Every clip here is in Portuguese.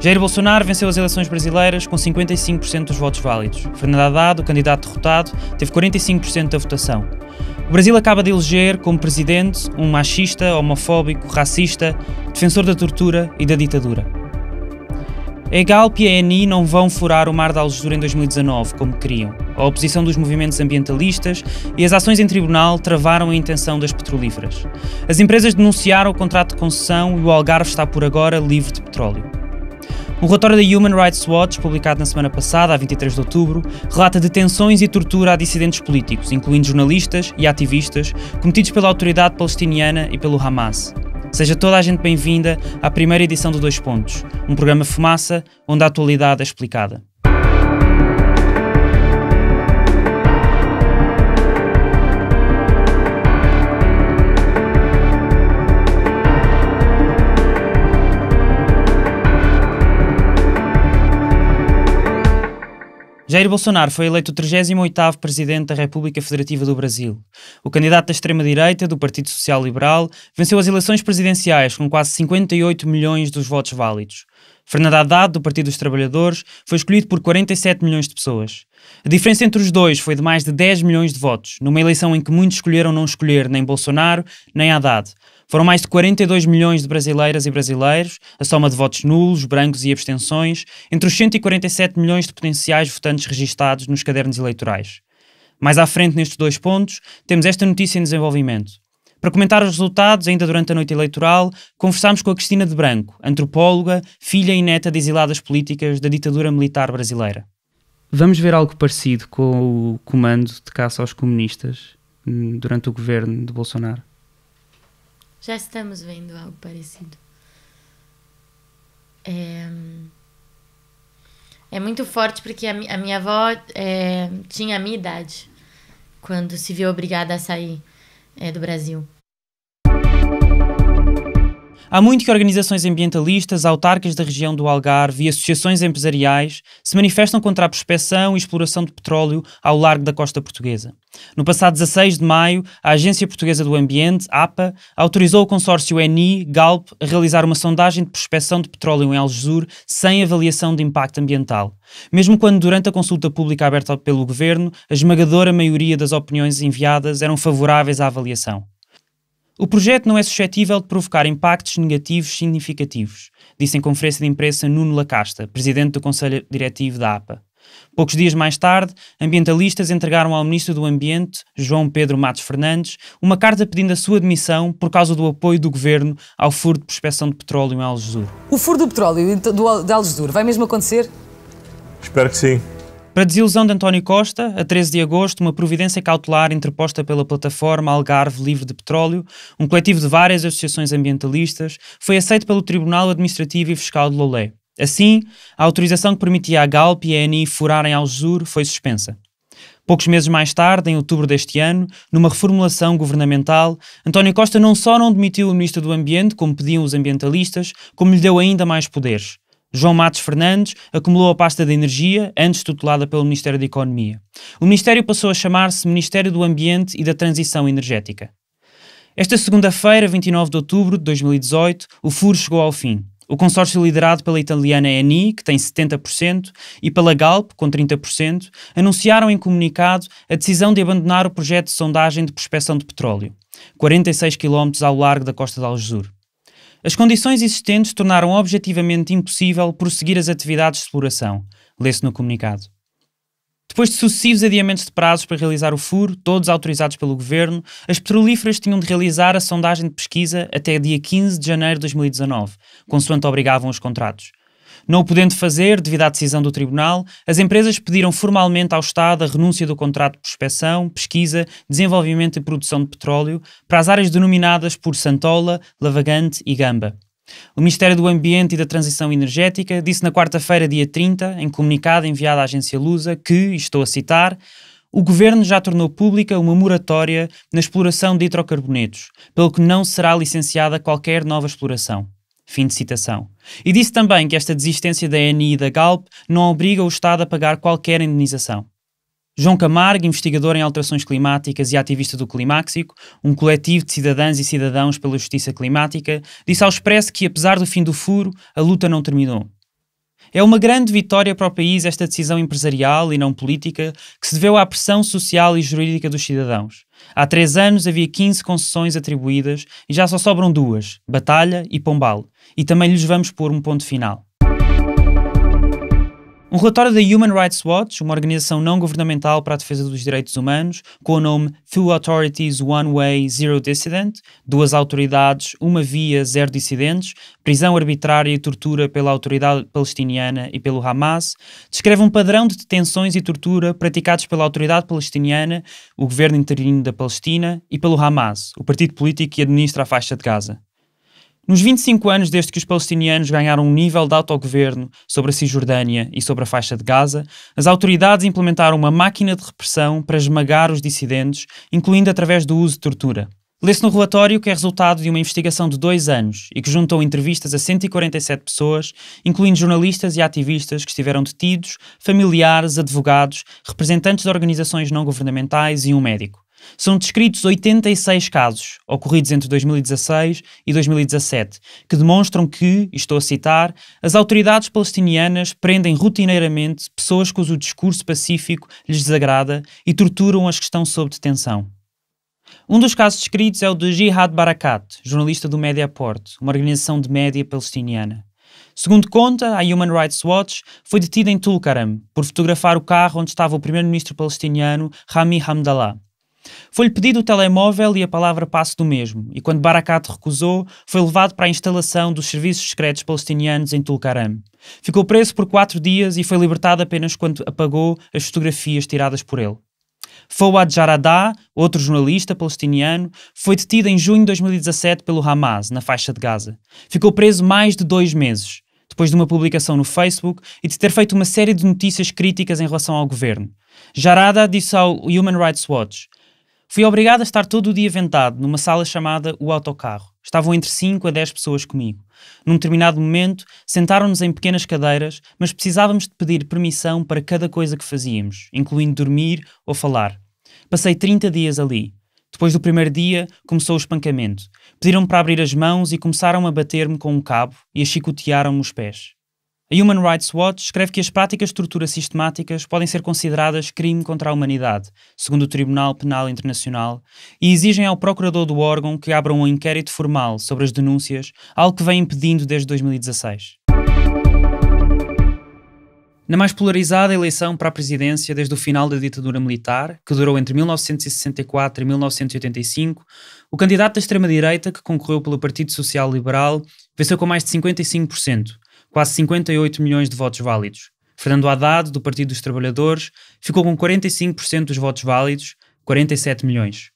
Jair Bolsonaro venceu as eleições brasileiras com 55% dos votos válidos. Fernando Haddad, o candidato derrotado, teve 45% da votação. O Brasil acaba de eleger como presidente um machista, homofóbico, racista, defensor da tortura e da ditadura. A Galp e a ENI não vão furar o mar de Algesur em 2019, como queriam. A oposição dos movimentos ambientalistas e as ações em tribunal travaram a intenção das petrolíferas. As empresas denunciaram o contrato de concessão e o Algarve está por agora livre de petróleo. Um relatório da Human Rights Watch, publicado na semana passada, a 23 de outubro, relata detenções e tortura a dissidentes políticos, incluindo jornalistas e ativistas, cometidos pela autoridade palestiniana e pelo Hamas. Seja toda a gente bem-vinda à primeira edição do Dois Pontos, um programa fumaça onde a atualidade é explicada. Jair Bolsonaro foi eleito o 38º Presidente da República Federativa do Brasil. O candidato da extrema-direita, do Partido Social Liberal, venceu as eleições presidenciais com quase 58 milhões dos votos válidos. Fernando Haddad, do Partido dos Trabalhadores, foi escolhido por 47 milhões de pessoas. A diferença entre os dois foi de mais de 10 milhões de votos, numa eleição em que muitos escolheram não escolher nem Bolsonaro nem Haddad. Foram mais de 42 milhões de brasileiras e brasileiros, a soma de votos nulos, brancos e abstenções, entre os 147 milhões de potenciais votantes registados nos cadernos eleitorais. Mais à frente nestes dois pontos, temos esta notícia em desenvolvimento. Para comentar os resultados, ainda durante a noite eleitoral, conversámos com a Cristina de Branco, antropóloga, filha e neta de exiladas políticas da ditadura militar brasileira. Vamos ver algo parecido com o comando de caça aos comunistas durante o governo de Bolsonaro? Já estamos vendo algo parecido. É muito forte porque a minha avó tinha a minha idade quando se viu obrigada a sair do Brasil. Há muito que organizações ambientalistas, autarcas da região do Algarve e associações empresariais se manifestam contra a prospecção e exploração de petróleo ao largo da costa portuguesa. No passado 16 de maio, a Agência Portuguesa do Ambiente, APA, autorizou o consórcio ENI-Galp a realizar uma sondagem de prospecção de petróleo em Algesur sem avaliação de impacto ambiental, mesmo quando durante a consulta pública aberta pelo governo, a esmagadora maioria das opiniões enviadas eram favoráveis à avaliação. O projeto não é suscetível de provocar impactos negativos significativos, disse em conferência de imprensa Nuno Lacasta, presidente do Conselho Diretivo da APA. Poucos dias mais tarde, ambientalistas entregaram ao Ministro do Ambiente, João Pedro Matos Fernandes, uma carta pedindo a sua demissão por causa do apoio do Governo ao furo de prospecção de petróleo em Algesur. O furo do petróleo de Algesur vai mesmo acontecer? Espero que sim. Para a desilusão de António Costa, a 13 de agosto, uma providência cautelar interposta pela plataforma Algarve Livre de Petróleo, um coletivo de várias associações ambientalistas, foi aceito pelo Tribunal Administrativo e Fiscal de Loulé. Assim, a autorização que permitia à Galp e à ENI furarem Algesur foi suspensa. Poucos meses mais tarde, em outubro deste ano, numa reformulação governamental, António Costa não só não demitiu o Ministro do Ambiente, como pediam os ambientalistas, como lhe deu ainda mais poderes. João Matos Fernandes acumulou a pasta de Energia, antes tutelada pelo Ministério da Economia. O Ministério passou a chamar-se Ministério do Ambiente e da Transição Energética. Esta segunda-feira, 29 de outubro de 2018, o furo chegou ao fim. O consórcio liderado pela italiana ENI, que tem 70%, e pela Galp, com 30%, anunciaram em comunicado a decisão de abandonar o projeto de sondagem de prospecção de petróleo, 46 km ao largo da costa de Algesur. As condições existentes tornaram objetivamente impossível prosseguir as atividades de exploração, lê-se no comunicado. Depois de sucessivos adiamentos de prazos para realizar o furo, todos autorizados pelo Governo, as petrolíferas tinham de realizar a sondagem de pesquisa até dia 15 de janeiro de 2019, consoante obrigavam os contratos. Não o podendo fazer, devido à decisão do Tribunal, as empresas pediram formalmente ao Estado a renúncia do contrato de prospecção, pesquisa, desenvolvimento e produção de petróleo para as áreas denominadas por Santola, Lavagante e Gamba. O Ministério do Ambiente e da Transição Energética disse na quarta-feira, dia 30, em comunicado enviado à agência Lusa, que, e estou a citar, o Governo já tornou pública uma moratória na exploração de hidrocarbonetos, pelo que não será licenciada qualquer nova exploração. Fim de citação. E disse também que esta desistência da ENI e da Galp não obriga o Estado a pagar qualquer indenização. João Camargo, investigador em alterações climáticas e ativista do Climáxico, um coletivo de cidadãs e cidadãos pela justiça climática, disse ao Expresso que, apesar do fim do furo, a luta não terminou. É uma grande vitória para o país esta decisão empresarial e não política que se deveu à pressão social e jurídica dos cidadãos. Há 3 anos havia 15 concessões atribuídas e já só sobram 2, Batalha e Pombal, e também lhes vamos pôr um ponto final. Um relatório da Human Rights Watch, uma organização não governamental para a defesa dos direitos humanos, com o nome Two Authorities, One Way, Zero Dissident, 2 autoridades, 1 via, 0 dissidentes, prisão arbitrária e tortura pela autoridade palestiniana e pelo Hamas, descreve um padrão de detenções e tortura praticados pela autoridade palestiniana, o governo interino da Palestina, e pelo Hamas, o partido político que administra a faixa de Gaza. Nos 25 anos desde que os palestinianos ganharam um nível de autogoverno sobre a Cisjordânia e sobre a faixa de Gaza, as autoridades implementaram uma máquina de repressão para esmagar os dissidentes, incluindo através do uso de tortura. Lê-se no relatório que é resultado de uma investigação de 2 anos e que juntou entrevistas a 147 pessoas, incluindo jornalistas e ativistas que estiveram detidos, familiares, advogados, representantes de organizações não governamentais e um médico. São descritos 86 casos, ocorridos entre 2016 e 2017, que demonstram que, e estou a citar, as autoridades palestinianas prendem rotineiramente pessoas cujo discurso pacífico lhes desagrada e torturam as que estão sob detenção. Um dos casos descritos é o de Jihad Barakat, jornalista do Mediaport, uma organização de média palestiniana. Segundo conta, a Human Rights Watch foi detida em Tulkarem por fotografar o carro onde estava o primeiro-ministro palestiniano Rami Hamdallah. Foi-lhe pedido o telemóvel e a palavra passe do mesmo, e quando Barakat recusou, foi levado para a instalação dos serviços secretos palestinianos em Tulkarem. Ficou preso por 4 dias e foi libertado apenas quando apagou as fotografias tiradas por ele. Fouad Jaradá, outro jornalista palestiniano, foi detido em junho de 2017 pelo Hamas, na faixa de Gaza. Ficou preso mais de 2 meses, depois de uma publicação no Facebook e de ter feito uma série de notícias críticas em relação ao governo. Jaradá disse ao Human Rights Watch: "Fui obrigado a estar todo o dia vendado numa sala chamada o autocarro. Estavam entre 5 a 10 pessoas comigo. Num determinado momento, sentaram-nos em pequenas cadeiras, mas precisávamos de pedir permissão para cada coisa que fazíamos, incluindo dormir ou falar. Passei 30 dias ali. Depois do primeiro dia, começou o espancamento. Pediram-me para abrir as mãos e começaram a bater-me com um cabo e a chicotearam-me os pés." A Human Rights Watch escreve que as práticas de tortura sistemáticas podem ser consideradas crime contra a humanidade, segundo o Tribunal Penal Internacional, e exigem ao procurador do órgão que abra um inquérito formal sobre as denúncias, algo que vem impedindo desde 2016. Na mais polarizada eleição para a presidência desde o final da ditadura militar, que durou entre 1964 e 1985, o candidato da extrema-direita, que concorreu pelo Partido Social Liberal, venceu com mais de 55%. Quase 58 milhões de votos válidos. Fernando Haddad, do Partido dos Trabalhadores, ficou com 45% dos votos válidos, 47 milhões.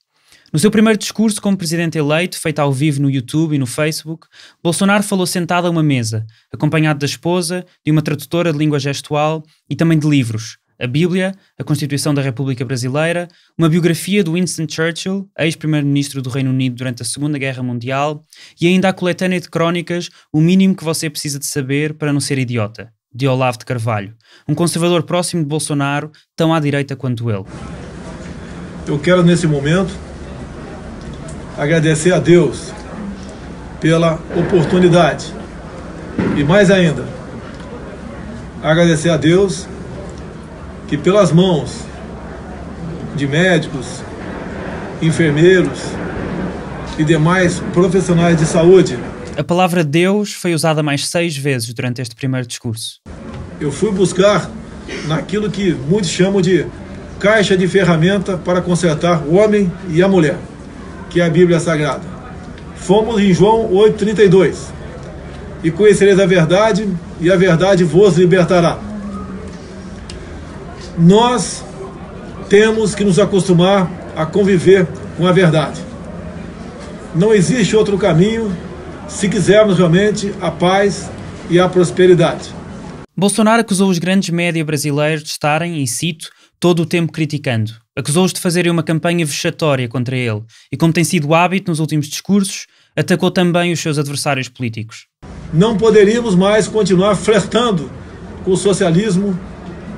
No seu primeiro discurso como presidente eleito, feito ao vivo no YouTube e no Facebook, Bolsonaro falou sentado a uma mesa, acompanhado da esposa, de uma tradutora de língua gestual e também de livros: a Bíblia, a Constituição da República Brasileira, uma biografia de Winston Churchill, ex-primeiro-ministro do Reino Unido durante a Segunda Guerra Mundial, e ainda a coletânea de crónicas O Mínimo que Você Precisa de Saber para Não Ser Idiota, de Olavo de Carvalho, um conservador próximo de Bolsonaro, tão à direita quanto ele. Eu quero, nesse momento, agradecer a Deus pela oportunidade e, mais ainda, agradecer a Deus que pelas mãos de médicos, enfermeiros e demais profissionais de saúde. A palavra Deus foi usada mais 6 vezes durante este primeiro discurso. Eu fui buscar naquilo que muitos chamam de caixa de ferramenta para consertar o homem e a mulher, que é a Bíblia Sagrada. Fomos em João 8,32. E conhecereis a verdade, e a verdade vos libertará. Nós temos que nos acostumar a conviver com a verdade. Não existe outro caminho se quisermos realmente a paz e a prosperidade. Bolsonaro acusou os grandes média brasileiros de estarem, e cito, todo o tempo criticando. Acusou-os de fazerem uma campanha vexatória contra ele e, como tem sido o hábito nos últimos discursos, atacou também os seus adversários políticos. Não poderíamos mais continuar flertando com o socialismo,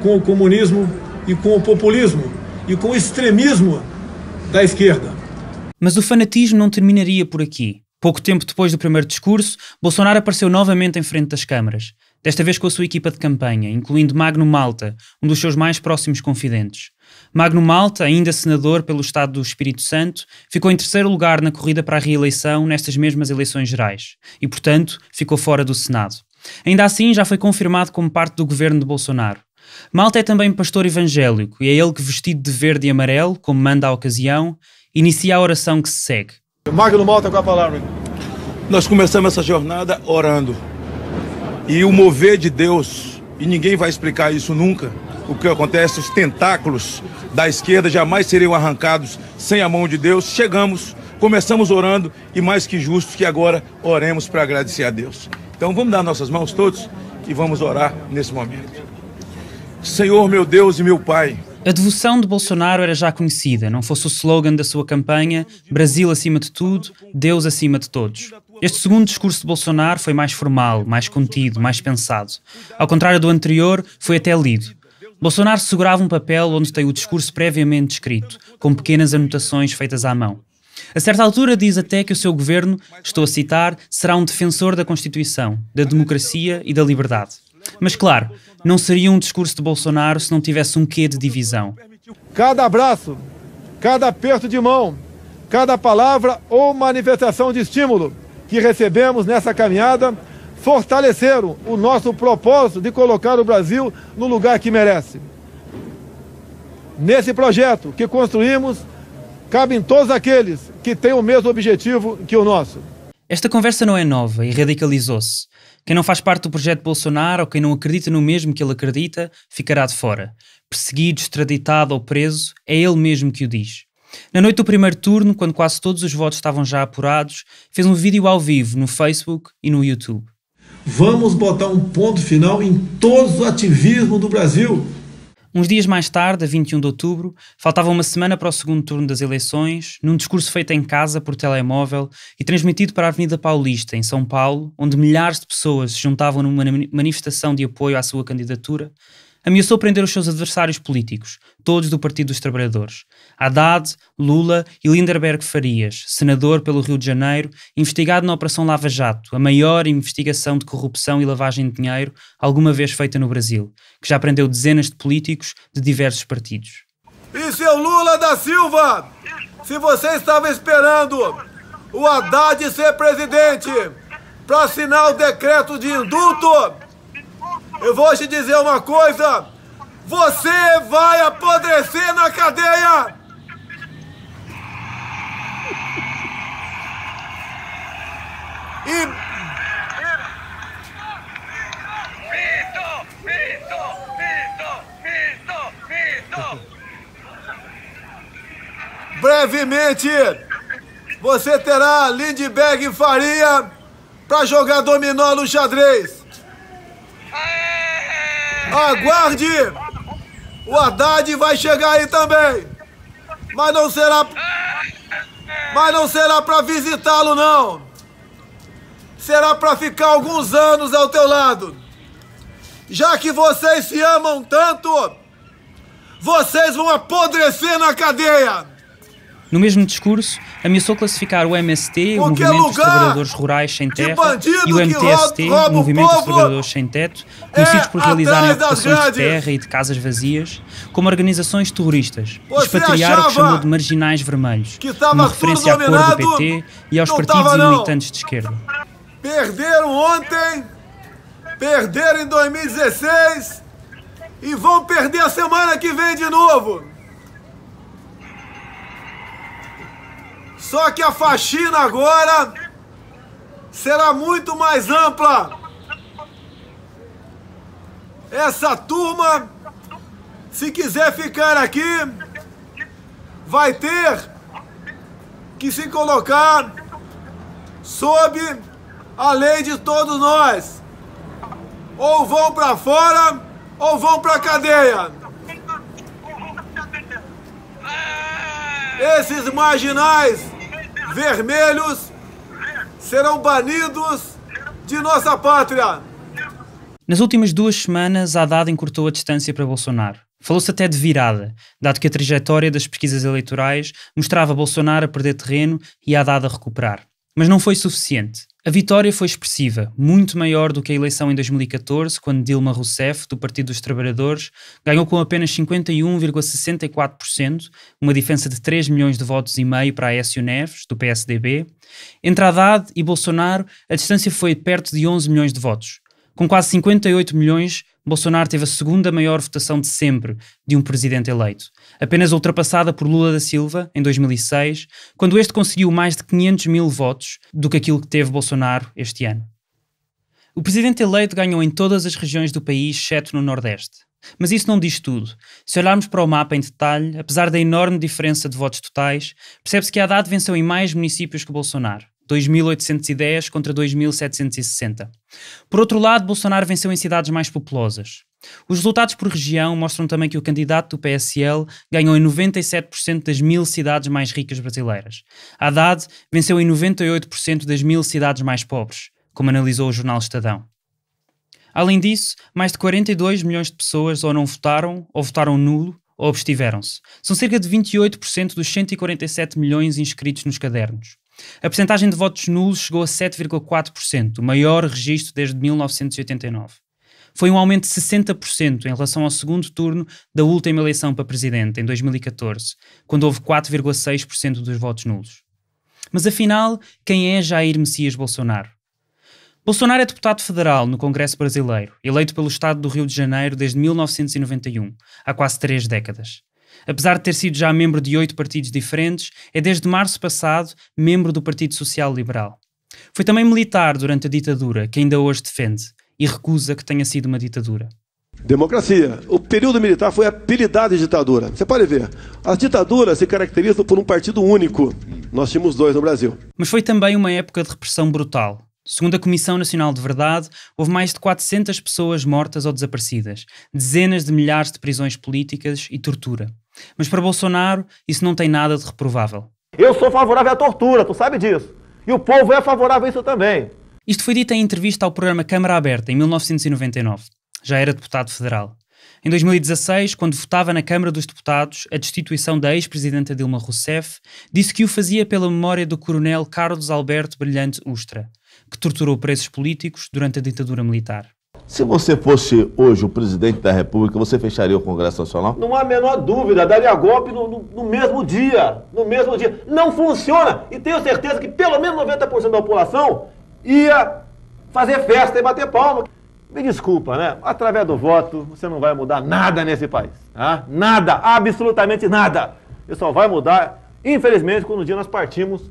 com o comunismo e com o populismo e com o extremismo da esquerda. Mas o fanatismo não terminaria por aqui. Pouco tempo depois do primeiro discurso, Bolsonaro apareceu novamente em frente das câmaras. desta vez com a sua equipa de campanha, incluindo Magno Malta, um dos seus mais próximos confidentes. Magno Malta, ainda senador pelo Estado do Espírito Santo, ficou em terceiro lugar na corrida para a reeleição nestas mesmas eleições gerais e, portanto, ficou fora do Senado. Ainda assim, já foi confirmado como parte do governo de Bolsonaro. Malta é também pastor evangélico e é ele que, vestido de verde e amarelo, como manda a ocasião, inicia a oração que se segue. Magno Malta com a palavra. Nós começamos essa jornada orando. E o mover de Deus, e ninguém vai explicar isso nunca, o que acontece, os tentáculos da esquerda jamais seriam arrancados sem a mão de Deus. Começamos orando e mais que justo que agora oremos para agradecer a Deus. Então vamos dar nossas mãos todos e vamos orar nesse momento. Senhor, meu Deus e meu Pai. A devoção de Bolsonaro era já conhecida, não fosse o slogan da sua campanha Brasil acima de tudo, Deus acima de todos. Este segundo discurso de Bolsonaro foi mais formal, mais contido, mais pensado. Ao contrário do anterior, foi até lido. Bolsonaro segurava um papel onde tem o discurso previamente escrito, com pequenas anotações feitas à mão. A certa altura diz até que o seu governo, estou a citar, será um defensor da Constituição, da democracia e da liberdade. Mas claro, não seria um discurso de Bolsonaro se não tivesse um quê de divisão. Cada abraço, cada aperto de mão, cada palavra ou manifestação de estímulo que recebemos nessa caminhada fortaleceram o nosso propósito de colocar o Brasil no lugar que merece. Nesse projeto que construímos, cabem todos aqueles que têm o mesmo objetivo que o nosso. Esta conversa não é nova e radicalizou-se. Quem não faz parte do projeto Bolsonaro ou quem não acredita no mesmo que ele acredita, ficará de fora. Perseguido, extraditado ou preso, é ele mesmo que o diz. Na noite do primeiro turno, quando quase todos os votos estavam já apurados, fez um vídeo ao vivo no Facebook e no YouTube. Vamos botar um ponto final em todos os ativismos do Brasil. Uns dias mais tarde, a 21 de outubro, faltava uma semana para o segundo turno das eleições, num discurso feito em casa por telemóvel e transmitido para a Avenida Paulista, em São Paulo, onde milhares de pessoas se juntavam numa manifestação de apoio à sua candidatura, ameaçou prender os seus adversários políticos, todos do Partido dos Trabalhadores. Haddad, Lula e Lindenberg Farias, senador pelo Rio de Janeiro, investigado na Operação Lava Jato, a maior investigação de corrupção e lavagem de dinheiro alguma vez feita no Brasil, que já prendeu dezenas de políticos de diversos partidos. E seu Lula da Silva, se você estava esperando o Haddad ser presidente para assinar o decreto de indulto, eu vou te dizer uma coisa, você vai apodrecer na cadeia! Brevemente, você terá Lindenberg e Faria para jogar dominó no xadrez. Aguarde! O Haddad vai chegar aí também. Mas não será para visitá-lo, não. Será para ficar alguns anos ao teu lado. Já que vocês se amam tanto, vocês vão apodrecer na cadeia. No mesmo discurso, ameaçou classificar o MST, o Movimento dos Trabalhadores Rurais Sem Terra, e o MTST, o Movimento dos Trabalhadores Sem Teto, conhecidos por realizarem ocupações de terra e de casas vazias, como organizações terroristas, e expatriar o que chamou de marginais vermelhos, uma referência à cor do PT e aos partidos e militantes de esquerda. Perderam ontem, perderam em 2016 e vão perder a semana que vem de novo. Só que a faxina agora será muito mais ampla. Essa turma, se quiser ficar aqui, vai ter que se colocar sob a lei de todos nós. Ou vão para fora, ou vão para a cadeia. Esses marginais vermelhos serão banidos de nossa pátria. Nas últimas 2 semanas, Haddad encurtou a distância para Bolsonaro. Falou-se até de virada, dado que a trajetória das pesquisas eleitorais mostrava Bolsonaro a perder terreno e Haddad a recuperar. Mas não foi suficiente. A vitória foi expressiva, muito maior do que a eleição em 2014, quando Dilma Rousseff, do Partido dos Trabalhadores, ganhou com apenas 51,64%, uma diferença de 3 milhões de votos e meio para Aécio Neves, do PSDB. Entre Haddad e Bolsonaro, a distância foi perto de 11 milhões de votos. Com quase 58 milhões, Bolsonaro teve a segunda maior votação de sempre de um presidente eleito, apenas ultrapassada por Lula da Silva, em 2006, quando este conseguiu mais de 500 mil votos do que aquilo que teve Bolsonaro este ano. O presidente eleito ganhou em todas as regiões do país, exceto no Nordeste. Mas isso não diz tudo. Se olharmos para o mapa em detalhe, apesar da enorme diferença de votos totais, percebe-se que Haddad venceu em mais municípios que Bolsonaro. 2.810 contra 2.760. Por outro lado, Bolsonaro venceu em cidades mais populosas. Os resultados por região mostram também que o candidato do PSL ganhou em 97% das 1.000 cidades mais ricas brasileiras. Haddad venceu em 98% das 1.000 cidades mais pobres, como analisou o jornal Estadão. Além disso, mais de 42 milhões de pessoas ou não votaram, ou votaram nulo, ou abstiveram-se. São cerca de 28% dos 147 milhões inscritos nos cadernos. A percentagem de votos nulos chegou a 7,4%, o maior registro desde 1989. Foi um aumento de 60% em relação ao segundo turno da última eleição para presidente, em 2014, quando houve 4,6% dos votos nulos. Mas afinal, quem é Jair Messias Bolsonaro? Bolsonaro é deputado federal no Congresso Brasileiro, eleito pelo Estado do Rio de Janeiro desde 1991, há quase 3 décadas. Apesar de ter sido já membro de 8 partidos diferentes, é desde março passado membro do Partido Social Liberal. Foi também militar durante a ditadura, que ainda hoje defende, e recusa que tenha sido uma ditadura. Democracia. O período militar foi apelidado de ditadura. Você pode ver, as ditaduras se caracterizam por um partido único. Nós tínhamos 2 no Brasil. Mas foi também uma época de repressão brutal. Segundo a Comissão Nacional de Verdade, houve mais de 400 pessoas mortas ou desaparecidas, dezenas de milhares de prisões políticas e tortura. Mas para Bolsonaro, isso não tem nada de reprovável. Eu sou favorável à tortura, tu sabe disso. E o povo é favorável a isso também. Isto foi dito em entrevista ao programa Câmara Aberta, em 1999. Já era deputado federal. Em 2016, quando votava na Câmara dos Deputados a destituição da ex-presidenta Dilma Rousseff, disse que o fazia pela memória do coronel Carlos Alberto Brilhante Ustra, que torturou presos políticos durante a ditadura militar. Se você fosse hoje o presidente da República, você fecharia o Congresso Nacional? Não há a menor dúvida, daria golpe no mesmo dia. No mesmo dia. Não funciona. E tenho certeza que pelo menos 90% da população ia fazer festa e bater palma. Me desculpa, né? Através do voto, você não vai mudar nada nesse país. Tá? Nada, absolutamente nada. Isso só vai mudar, infelizmente, quando um dia nós partimos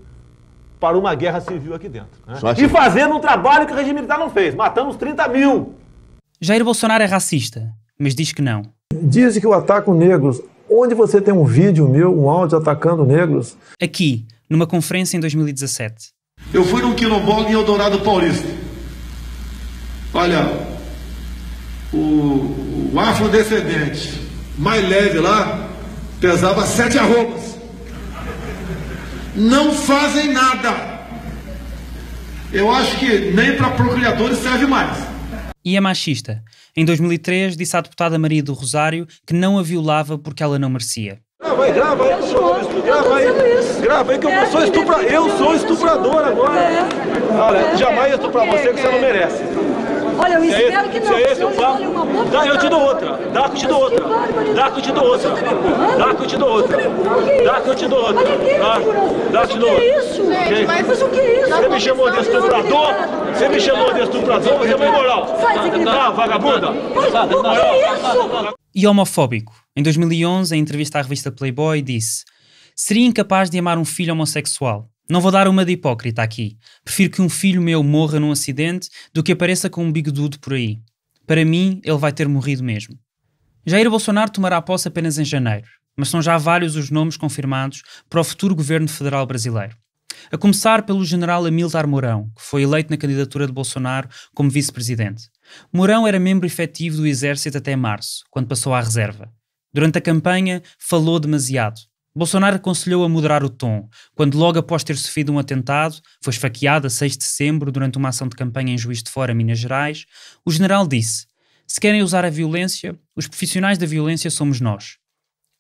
para uma guerra civil aqui dentro. Né? E fazendo um trabalho que o regime militar não fez, matando uns 30 mil. Jair Bolsonaro é racista, mas diz que não. Dizem que eu ataco negros. Onde você tem um vídeo meu, um áudio atacando negros? Aqui, numa conferência em 2017. Eu fui num quilombola em Eldorado Paulista. Olha, o afrodescendente mais leve lá pesava 7 arrobas. Não fazem nada. Eu acho que nem para procriadores serve mais. E é machista. Em 2003, disse à deputada Maria do Rosário que não a violava porque ela não merecia. Grava aí, grava aí que eu sou estuprador. Eu sou estuprador agora. Olha, jamais estuprar você que você não merece. Olha, eu espero que não. Se é esse, eu falo. Dá, eu te dou outra. Dá que eu te dou outra. Dá que eu te dou outra. Dá que eu te dou outra. Dá que eu te dou outra. Dá que eu te dou outra. Mas o que é isso? Você me chamou de estuprador? Você me chamou de estuprador? Você é uma imoral. Ah, vagabunda. E homofóbico. Em 2011, em entrevista à revista Playboy, disse: seria incapaz de amar um filho homossexual. Não vou dar uma de hipócrita aqui. Prefiro que um filho meu morra num acidente do que apareça com um bigodudo por aí. Para mim, ele vai ter morrido mesmo. Jair Bolsonaro tomará posse apenas em janeiro, mas são já vários os nomes confirmados para o futuro governo federal brasileiro. A começar pelo general Amílcar Mourão, que foi eleito na candidatura de Bolsonaro como vice-presidente. Mourão era membro efetivo do Exército até março, quando passou à reserva. Durante a campanha, falou demasiado. Bolsonaro aconselhou a moderar o tom, quando logo após ter sofrido um atentado, foi esfaqueado a 6 de setembro durante uma ação de campanha em Juiz de Fora, Minas Gerais, o general disse: se querem usar a violência, os profissionais da violência somos nós.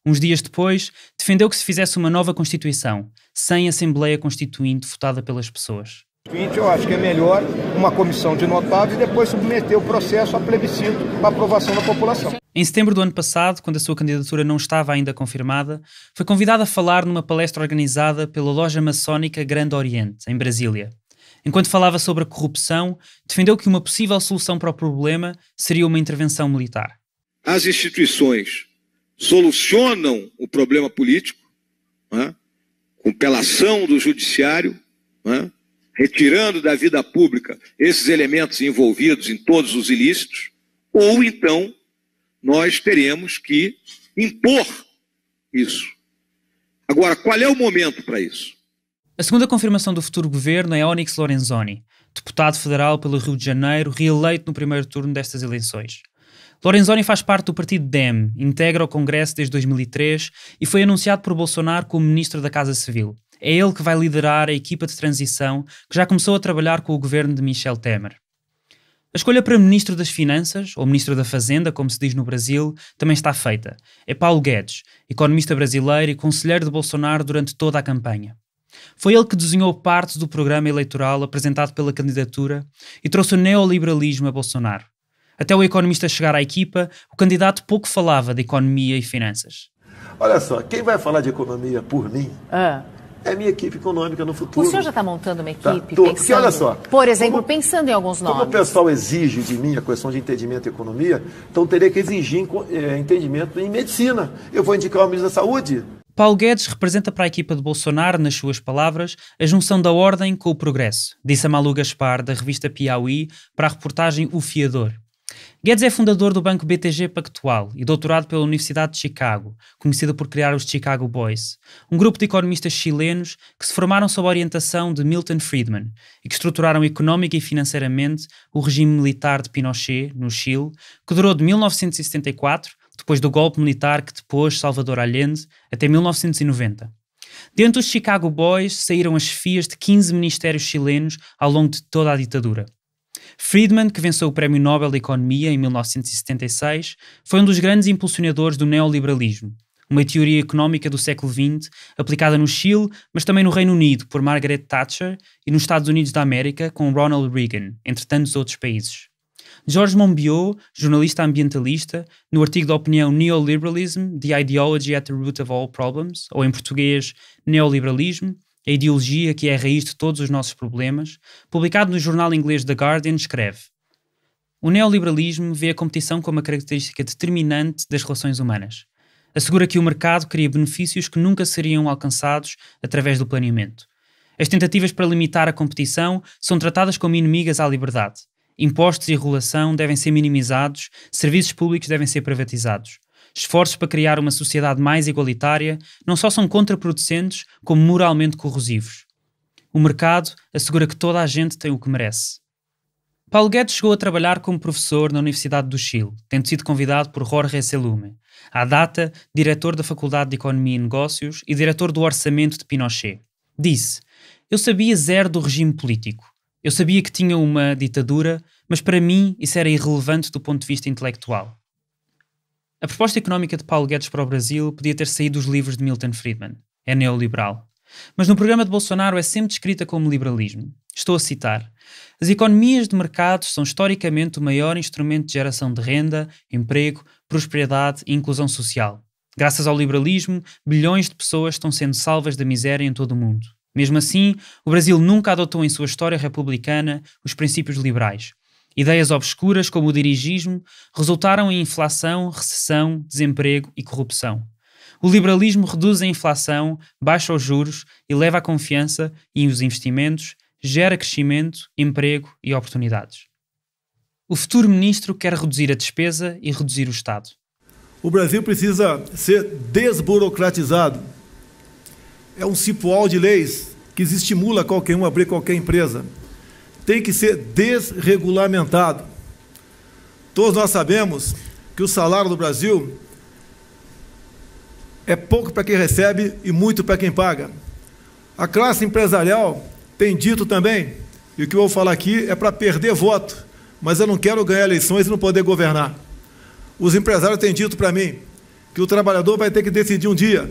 Uns dias depois, defendeu que se fizesse uma nova Constituição, sem Assembleia Constituinte votada pelas pessoas. Eu acho que é melhor uma comissão de notáveis e depois submeter o processo a plebiscito para aprovação da população. Em setembro do ano passado, quando a sua candidatura não estava ainda confirmada, foi convidado a falar numa palestra organizada pela loja maçónica Grande Oriente, em Brasília. Enquanto falava sobre a corrupção, defendeu que uma possível solução para o problema seria uma intervenção militar. As instituições solucionam o problema político, com pelação do judiciário, retirando da vida pública esses elementos envolvidos em todos os ilícitos, ou então nós teremos que impor isso. Agora, qual é o momento para isso? A segunda confirmação do futuro governo é Onyx Lorenzoni, deputado federal pelo Rio de Janeiro, reeleito no primeiro turno destas eleições. Lorenzoni faz parte do partido DEM, integra o Congresso desde 2003 e foi anunciado por Bolsonaro como ministro da Casa Civil. É ele que vai liderar a equipa de transição que já começou a trabalhar com o governo de Michel Temer. A escolha para ministro das Finanças, ou ministro da Fazenda, como se diz no Brasil, também está feita. É Paulo Guedes, economista brasileiro e conselheiro de Bolsonaro durante toda a campanha. Foi ele que desenhou parte do programa eleitoral apresentado pela candidatura e trouxe o neoliberalismo a Bolsonaro. Até o economista chegar à equipa, o candidato pouco falava de economia e finanças. Olha só, quem vai falar de economia por mim é minha equipe econômica no futuro. O senhor já está montando uma equipe pensando, porque olha só, por exemplo, pensando em alguns nomes. Como o pessoal exige de mim a questão de entendimento em economia, então teria que exigir entendimento em medicina. Eu vou indicar o ministro da Saúde. Paulo Guedes representa para a equipa de Bolsonaro, nas suas palavras, a junção da ordem com o progresso, disse a Malu Gaspar, da revista Piauí, para a reportagem O Fiador. Guedes é fundador do banco BTG Pactual e doutorado pela Universidade de Chicago, conhecida por criar os Chicago Boys, um grupo de economistas chilenos que se formaram sob a orientação de Milton Friedman e que estruturaram económica e financeiramente o regime militar de Pinochet, no Chile, que durou de 1974, depois do golpe militar que depôs Salvador Allende, até 1990. Dentro dos Chicago Boys saíram as chefias de 15 ministérios chilenos ao longo de toda a ditadura. Friedman, que venceu o Prémio Nobel da Economia em 1976, foi um dos grandes impulsionadores do neoliberalismo, uma teoria económica do século XX aplicada no Chile, mas também no Reino Unido por Margaret Thatcher e nos Estados Unidos da América com Ronald Reagan, entre tantos outros países. Georges Monbiot, jornalista ambientalista, no artigo de opinião Neoliberalism, The Ideology at the Root of All Problems, ou em português, Neoliberalismo, a ideologia que é a raiz de todos os nossos problemas, publicado no jornal inglês The Guardian, escreve: o neoliberalismo vê a competição como uma característica determinante das relações humanas. Assegura que o mercado cria benefícios que nunca seriam alcançados através do planeamento. As tentativas para limitar a competição são tratadas como inimigas à liberdade. Impostos e regulação devem ser minimizados, serviços públicos devem ser privatizados. Esforços para criar uma sociedade mais igualitária não só são contraproducentes, como moralmente corrosivos. O mercado assegura que toda a gente tem o que merece. Paulo Guedes chegou a trabalhar como professor na Universidade do Chile, tendo sido convidado por Jorge Selume, à data diretor da Faculdade de Economia e Negócios e diretor do Orçamento de Pinochet. Disse: eu sabia zero do regime político. Eu sabia que tinha uma ditadura, mas para mim isso era irrelevante do ponto de vista intelectual. A proposta económica de Paulo Guedes para o Brasil podia ter saído dos livros de Milton Friedman. É neoliberal. Mas no programa de Bolsonaro é sempre descrita como liberalismo. Estou a citar: as economias de mercado são historicamente o maior instrumento de geração de renda, emprego, prosperidade e inclusão social. Graças ao liberalismo, bilhões de pessoas estão sendo salvas da miséria em todo o mundo. Mesmo assim, o Brasil nunca adotou em sua história republicana os princípios liberais. Ideias obscuras como o dirigismo resultaram em inflação, recessão, desemprego e corrupção. O liberalismo reduz a inflação, baixa os juros, eleva a confiança e os investimentos, gera crescimento, emprego e oportunidades. O futuro ministro quer reduzir a despesa e reduzir o Estado. O Brasil precisa ser desburocratizado. É um cipoal de leis que estimula qualquer um a abrir qualquer empresa. Tem que ser desregulamentado. Todos nós sabemos que o salário do Brasil é pouco para quem recebe e muito para quem paga. A classe empresarial tem dito também, e o que eu vou falar aqui é para perder voto, mas eu não quero ganhar eleições e não poder governar. Os empresários têm dito para mim que o trabalhador vai ter que decidir um dia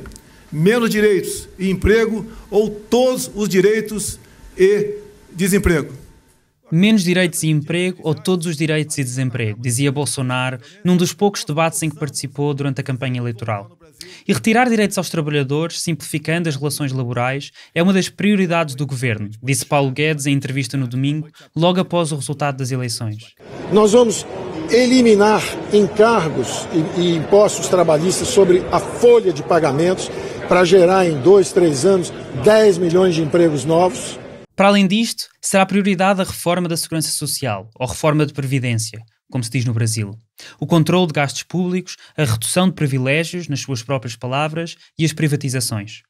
menos direitos e emprego ou todos os direitos e desemprego. Menos direitos e emprego ou todos os direitos e desemprego, dizia Bolsonaro num dos poucos debates em que participou durante a campanha eleitoral. E retirar direitos aos trabalhadores, simplificando as relações laborais, é uma das prioridades do governo, disse Paulo Guedes em entrevista no domingo, logo após o resultado das eleições. Nós vamos eliminar encargos e impostos trabalhistas sobre a folha de pagamentos para gerar em 2, 3 anos 10 milhões de empregos novos. Para além disto, será prioridade a reforma da Segurança Social, ou reforma de Previdência, como se diz no Brasil. O controle de gastos públicos, a redução de privilégios, nas suas próprias palavras, e as privatizações.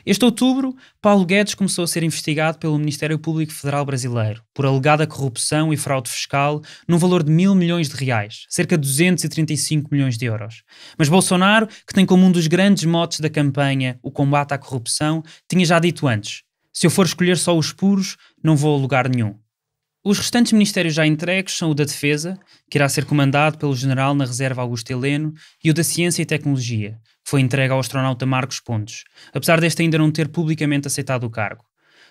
Este outubro, Paulo Guedes começou a ser investigado pelo Ministério Público Federal Brasileiro por alegada corrupção e fraude fiscal num valor de 1.000 milhões de reais, cerca de 235 milhões de euros. Mas Bolsonaro, que tem como um dos grandes motes da campanha o combate à corrupção, tinha já dito antes: se eu for escolher só os puros, não vou a lugar nenhum. Os restantes ministérios já entregues são o da Defesa, que irá ser comandado pelo general na reserva Augusto Heleno, e o da Ciência e Tecnologia, que foi entregue ao astronauta Marcos Pontes, apesar deste ainda não ter publicamente aceitado o cargo.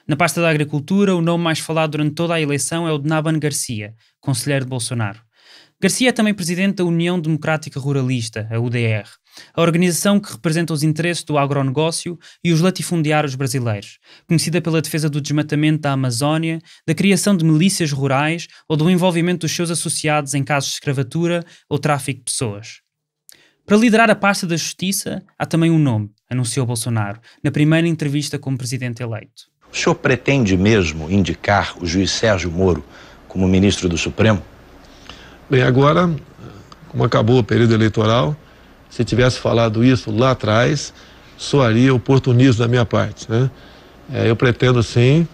Na pasta da Agricultura, o nome mais falado durante toda a eleição é o de Naban Garcia, conselheiro de Bolsonaro. Garcia é também presidente da União Democrática Ruralista, a UDR, a organização que representa os interesses do agronegócio e os latifundiários brasileiros, conhecida pela defesa do desmatamento da Amazónia, da criação de milícias rurais ou do envolvimento dos seus associados em casos de escravatura ou tráfico de pessoas. Para liderar a pasta da Justiça, há também um nome, anunciou Bolsonaro, na primeira entrevista como presidente eleito. O senhor pretende mesmo indicar o juiz Sérgio Moro como ministro do Supremo? Bem, agora, como acabou o período eleitoral, se tivesse falado isso lá atrás, soaria oportunismo da minha parte, né? Eu pretendo, sim,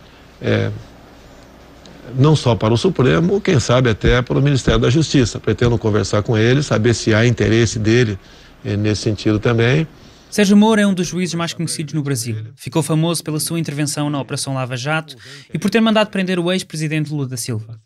não só para o Supremo, quem sabe até para o Ministério da Justiça. Pretendo conversar com ele, saber se há interesse dele nesse sentido também. Sérgio Moro é um dos juízes mais conhecidos no Brasil. Ficou famoso pela sua intervenção na Operação Lava Jato e por ter mandado prender o ex-presidente Lula da Silva.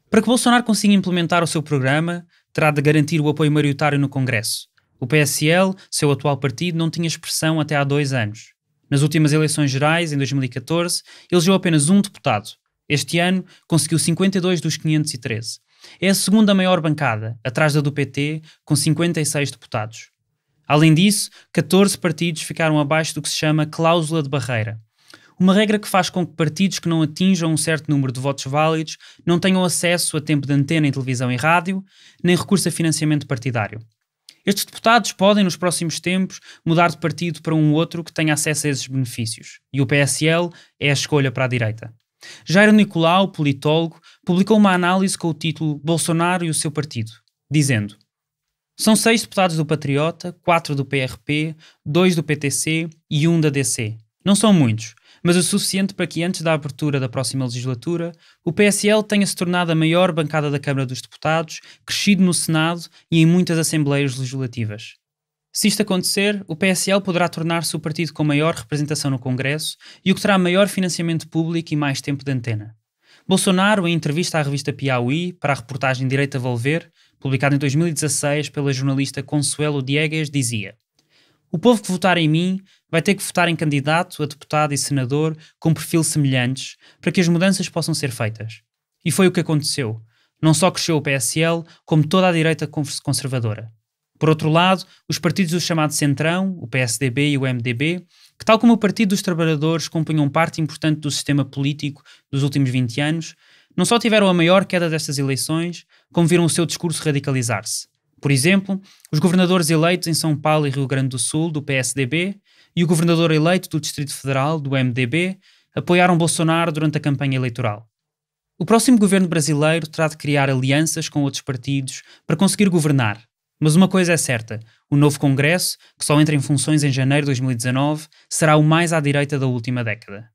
Para que Bolsonaro consiga implementar o seu programa, terá de garantir o apoio maioritário no Congresso. O PSL, seu atual partido, não tinha expressão até há 2 anos. Nas últimas eleições gerais, em 2014, elegeu apenas um deputado. Este ano, conseguiu 52 dos 513. É a segunda maior bancada, atrás da do PT, com 56 deputados. Além disso, 14 partidos ficaram abaixo do que se chama cláusula de barreira. Uma regra que faz com que partidos que não atinjam um certo número de votos válidos não tenham acesso a tempo de antena em televisão e rádio, nem recurso a financiamento partidário. Estes deputados podem, nos próximos tempos, mudar de partido para um outro que tenha acesso a esses benefícios. E o PSL é a escolha para a direita. Jair Nicolau, politólogo, publicou uma análise com o título Bolsonaro e o seu partido, dizendo: são 6 deputados do Patriota, 4 do PRP, 2 do PTC e 1 da DC. Não são muitos, mas o suficiente para que antes da abertura da próxima legislatura, o PSL tenha se tornado a maior bancada da Câmara dos Deputados, crescido no Senado e em muitas Assembleias Legislativas. Se isto acontecer, o PSL poderá tornar-se o partido com maior representação no Congresso e o que terá maior financiamento público e mais tempo de antena. Bolsonaro, em entrevista à revista Piauí, para a reportagem Direito a Volver, publicada em 2016 pela jornalista Consuelo Diegues, dizia: o povo que votar em mim vai ter que votar em candidato a deputado e senador com perfil semelhantes para que as mudanças possam ser feitas. E foi o que aconteceu. Não só cresceu o PSL, como toda a direita conservadora. Por outro lado, os partidos do chamado Centrão, o PSDB e o MDB, que tal como o Partido dos Trabalhadores compunham parte importante do sistema político dos últimos 20 anos, não só tiveram a maior queda destas eleições, como viram o seu discurso radicalizar-se. Por exemplo, os governadores eleitos em São Paulo e Rio Grande do Sul, do PSDB, e o governador eleito do Distrito Federal, do MDB, apoiaram Bolsonaro durante a campanha eleitoral. O próximo governo brasileiro terá de criar alianças com outros partidos para conseguir governar. Mas uma coisa é certa, o novo Congresso, que só entra em funções em janeiro de 2019, será o mais à direita da última década.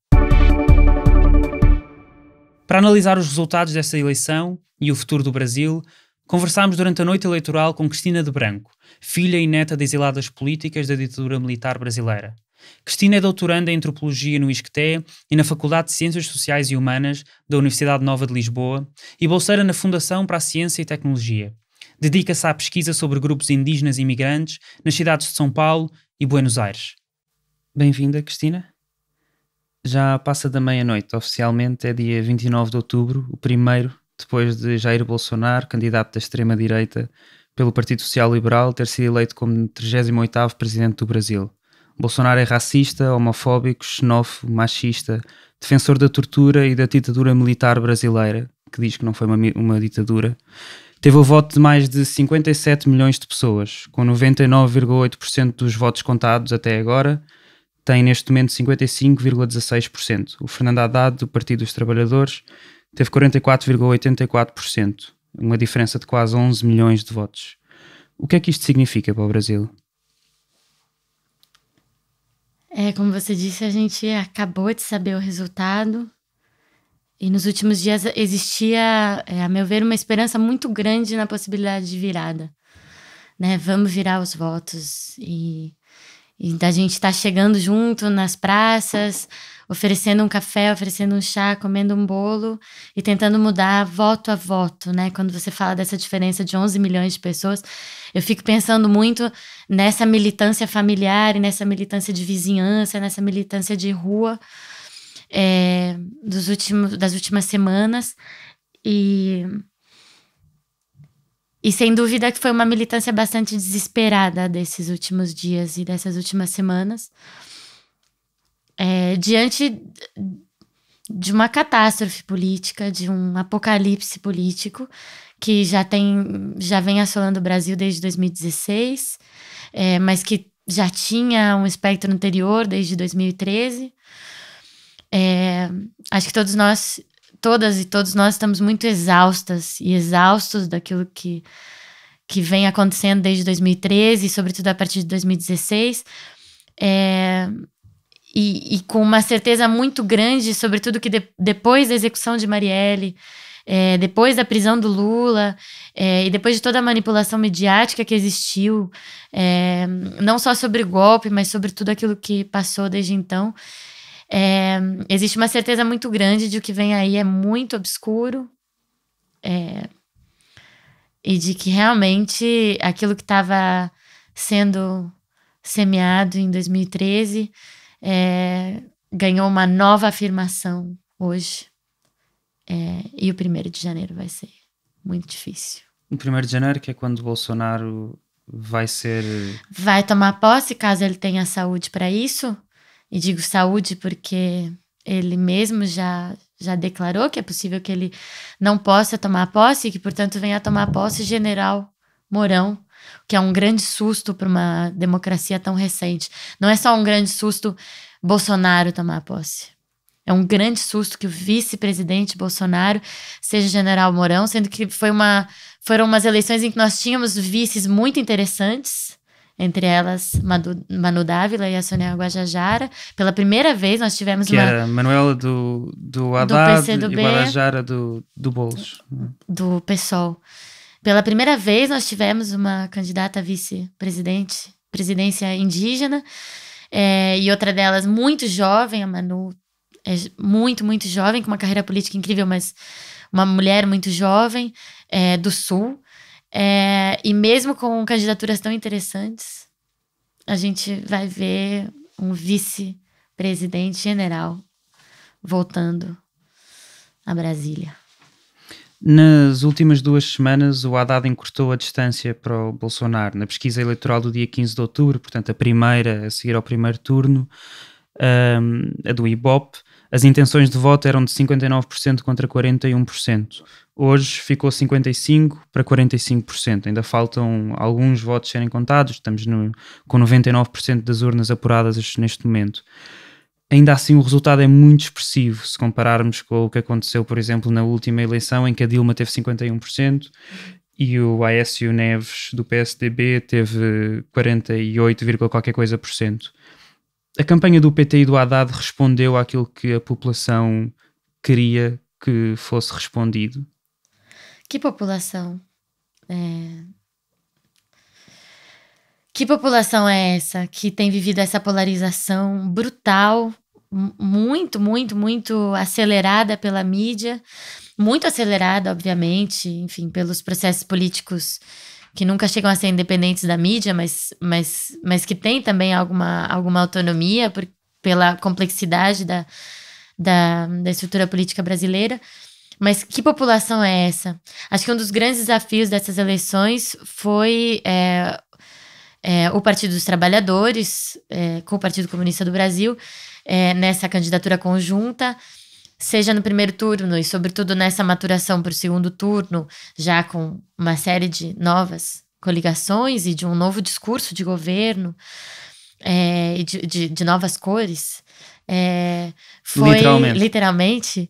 Para analisar os resultados desta eleição e o futuro do Brasil, conversámos durante a noite eleitoral com Cristina de Branco, filha e neta de exiladas políticas da ditadura militar brasileira. Cristina é doutoranda em Antropologia no ISCTE e na Faculdade de Ciências Sociais e Humanas da Universidade Nova de Lisboa e bolseira na Fundação para a Ciência e Tecnologia. Dedica-se à pesquisa sobre grupos indígenas e imigrantes nas cidades de São Paulo e Buenos Aires. Bem-vinda, Cristina. Já passa da meia-noite. Oficialmente é dia 29 de outubro, o primeiro, depois de Jair Bolsonaro, candidato da extrema-direita pelo Partido Social Liberal, ter sido eleito como 38º presidente do Brasil. Bolsonaro é racista, homofóbico, xenófobo, machista, defensor da tortura e da ditadura militar brasileira, que diz que não foi uma ditadura. Teve o voto de mais de 57 milhões de pessoas, com 99,8% dos votos contados até agora. Tem neste momento 55,16%. O Fernando Haddad, do Partido dos Trabalhadores, teve 44,84%, uma diferença de quase 11 milhões de votos. O que é que isto significa para o Brasil? Como você disse, a gente acabou de saber o resultado e nos últimos dias existia, a meu ver, uma esperança muito grande na possibilidade de virada, né? Vamos virar os votos e da gente estar chegando junto nas praças, oferecendo um café, oferecendo um chá, comendo um bolo e tentando mudar voto a voto, né? Quando você fala dessa diferença de 11 milhões de pessoas, eu fico pensando muito nessa militância familiar e nessa militância de vizinhança, nessa militância de rua das últimas semanas e sem dúvida que foi uma militância bastante desesperada desses últimos dias e dessas últimas semanas. Diante de uma catástrofe política, de um apocalipse político que já vem assolando o Brasil desde 2016, mas que já tinha um espectro anterior desde 2013. Acho que todas e todos nós estamos muito exaustas e exaustos daquilo que vem acontecendo desde 2013 e sobretudo a partir de 2016, e com uma certeza muito grande, sobretudo que depois da execução de Marielle, depois da prisão do Lula, e depois de toda a manipulação mediática que existiu, não só sobre o golpe, mas sobre tudo aquilo que passou desde então, existe uma certeza muito grande de que o que vem aí é muito obscuro, e de que realmente aquilo que estava sendo semeado em 2013 ganhou uma nova afirmação hoje, e o 1º de janeiro vai ser muito difícil. O 1º de janeiro, que é quando o Bolsonaro vai tomar posse, caso ele tenha saúde para isso. E digo saúde porque ele mesmo já declarou que é possível que ele não possa tomar posse e que, portanto, venha a tomar posse General Mourão, que é um grande susto para uma democracia tão recente. Não é só um grande susto Bolsonaro tomar posse. É um grande susto que o vice-presidente Bolsonaro seja General Mourão, sendo que foram umas eleições em que nós tínhamos vices muito interessantes, entre elas Manu Dávila e a Sônia Guajajara. Pela primeira vez nós tivemos que era Manuela do Haddad e Guajajara do Boulos. Do PSOL. Pela primeira vez nós tivemos uma candidata a vice-presidência indígena, e outra delas muito jovem, a Manu é muito, muito jovem, com uma carreira política incrível, mas uma mulher muito jovem, do Sul. E mesmo com candidaturas tão interessantes, a gente vai ver um vice-presidente general voltando a Brasília. Nas últimas 2 semanas, o Haddad encurtou a distância para o Bolsonaro. Na pesquisa eleitoral do dia 15 de outubro, portanto a primeira a seguir ao primeiro turno, a do Ibope, as intenções de voto eram de 59% contra 41%. Hoje ficou 55% para 45%. Ainda faltam alguns votos serem contados. Estamos com 99% das urnas apuradas neste momento. Ainda assim, o resultado é muito expressivo se compararmos com o que aconteceu, por exemplo, na última eleição, em que a Dilma teve 51% e o Aécio Neves, do PSDB, teve 48, qualquer coisa por cento. A campanha do PT e do Haddad respondeu àquilo que a população queria que fosse respondido. Que população? Que população é essa que tem vivido essa polarização brutal, muito, muito, muito acelerada pela mídia, muito acelerada, obviamente, enfim, pelos processos políticos que nunca chegam a ser independentes da mídia, mas que tem também alguma autonomia, pela complexidade da estrutura política brasileira. Mas que população é essa? Acho que um dos grandes desafios dessas eleições foi o Partido dos Trabalhadores, com o Partido Comunista do Brasil, nessa candidatura conjunta, seja no primeiro turno e, sobretudo, nessa maturação para o segundo turno, já com uma série de novas coligações e de um novo discurso de governo, e de novas cores. Foi, literalmente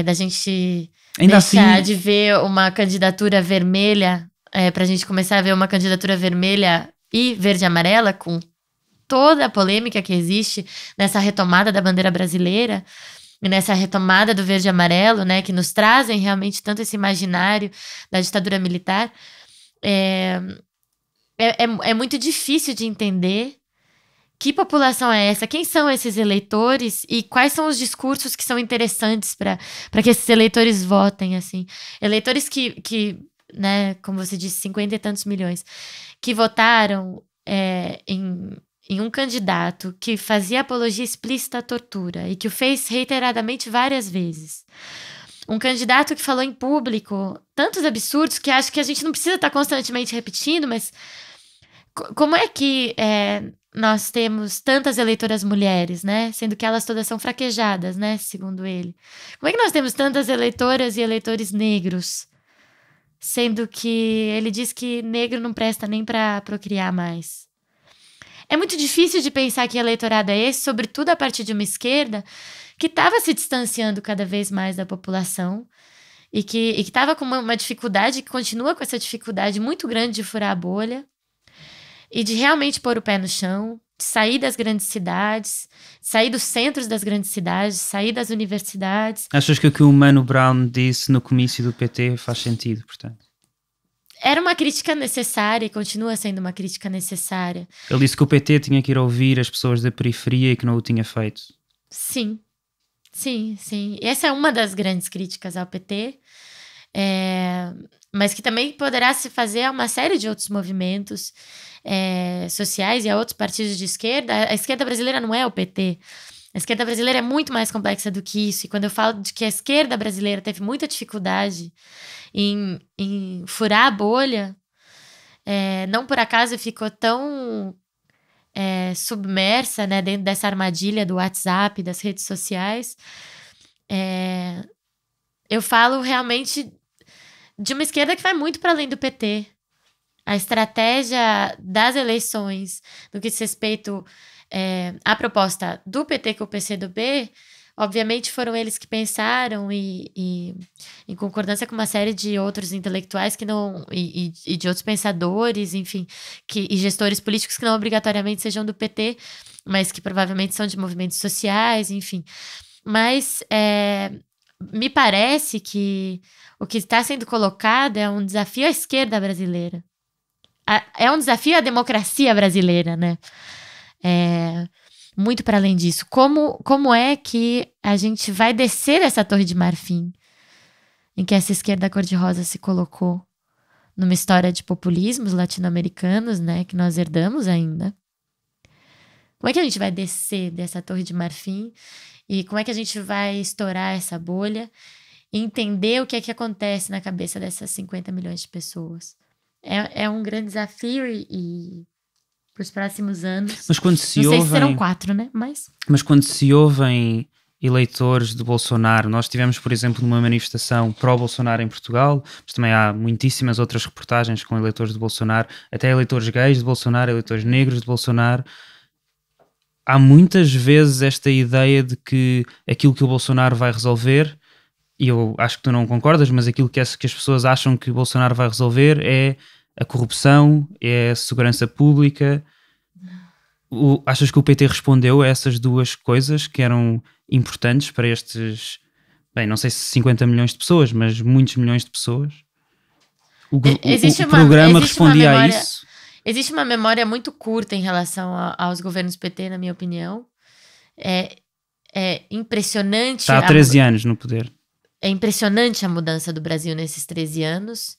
da gente Ainda deixar assim, de ver uma candidatura vermelha, para a gente começar a ver uma candidatura vermelha e verde e amarela, com toda a polêmica que existe nessa retomada da bandeira brasileira e nessa retomada do verde e amarelo, né, que nos trazem realmente tanto esse imaginário da ditadura militar. É muito difícil de entender que população é essa, quem são esses eleitores e quais são os discursos que são interessantes para que esses eleitores votem, assim. Eleitores que, né, como você disse, 50 e tantos milhões, que votaram em um candidato que fazia apologia explícita à tortura e que o fez reiteradamente várias vezes. Um candidato que falou em público tantos absurdos que acho que a gente não precisa estar constantemente repetindo, mas como é que nós temos tantas eleitoras mulheres, né? Sendo que elas todas são fraquejadas, né? Segundo ele. Como é que nós temos tantas eleitoras e eleitores negros? Sendo que ele diz que negro não presta nem para procriar mais. É muito difícil de pensar que eleitorado é esse, sobretudo a partir de uma esquerda que estava se distanciando cada vez mais da população e que estava com uma dificuldade, que continua com essa dificuldade muito grande de furar a bolha e de realmente pôr o pé no chão, de sair das grandes cidades, sair dos centros das grandes cidades, sair das universidades. Achas que o que o Mano Brown disse no comício do PT faz sentido, portanto? Era uma crítica necessária e continua sendo uma crítica necessária. Ele disse que o PT tinha que ir ouvir as pessoas da periferia e que não o tinha feito. Sim. Sim, sim. Essa é uma das grandes críticas ao PT, mas que também poderá se fazer a uma série de outros movimentos sociais e a outros partidos de esquerda. A esquerda brasileira não é o PT. A esquerda brasileira é muito mais complexa do que isso. E quando eu falo de que a esquerda brasileira teve muita dificuldade em furar a bolha, não por acaso ficou tão submersa, né, dentro dessa armadilha do WhatsApp, das redes sociais. Eu falo realmente de uma esquerda que vai muito para além do PT. A estratégia das eleições, no que diz respeito à proposta do PT com o PCdoB, obviamente foram eles que pensaram e em concordância com uma série de outros intelectuais que não, e de outros pensadores, enfim, e gestores políticos que não obrigatoriamente sejam do PT, mas que provavelmente são de movimentos sociais, enfim. Mas me parece que o que está sendo colocado é um desafio à esquerda brasileira. É um desafio à democracia brasileira, né? Muito para além disso. Como é que a gente vai descer essa torre de marfim em que essa esquerda cor-de-rosa se colocou numa história de populismos latino-americanos, né, que nós herdamos ainda? Como é que a gente vai descer dessa torre de marfim e como é que a gente vai estourar essa bolha e entender o que é que acontece na cabeça dessas 50 milhões de pessoas? É um grande desafio e para os próximos anos. Mas quando se não sei ouvem, se serão 4, né? Mas quando se ouvem eleitores de Bolsonaro, nós tivemos, por exemplo, numa manifestação pró-Bolsonaro em Portugal, mas também há muitíssimas outras reportagens com eleitores de Bolsonaro, até eleitores gays de Bolsonaro, eleitores negros de Bolsonaro. Há muitas vezes esta ideia de que aquilo que o Bolsonaro vai resolver, e eu acho que tu não concordas, mas aquilo que as pessoas acham que o Bolsonaro vai resolver é a corrupção, é a segurança pública. Achas que o PT respondeu a essas duas coisas que eram importantes para estes, bem, não sei se 50 milhões de pessoas, mas muitos milhões de pessoas? O programa respondia a isso? Existe uma memória muito curta em relação aos governos PT, na minha opinião. É impressionante. Está há 13 anos no poder. É impressionante a mudança do Brasil nesses 13 anos.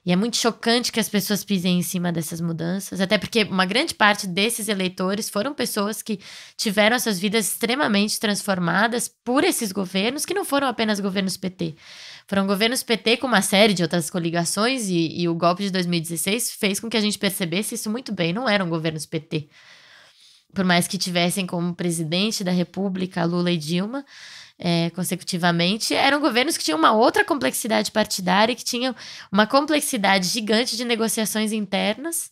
E é muito chocante que as pessoas pisem em cima dessas mudanças, até porque uma grande parte desses eleitores foram pessoas que tiveram suas vidas extremamente transformadas por esses governos, que não foram apenas governos PT. Foram governos PT com uma série de outras coligações, e o golpe de 2016 fez com que a gente percebesse isso muito bem, não eram governos PT. Por mais que tivessem como presidente da República Lula e Dilma, consecutivamente, eram governos que tinham uma outra complexidade partidária, que tinham uma complexidade gigante de negociações internas,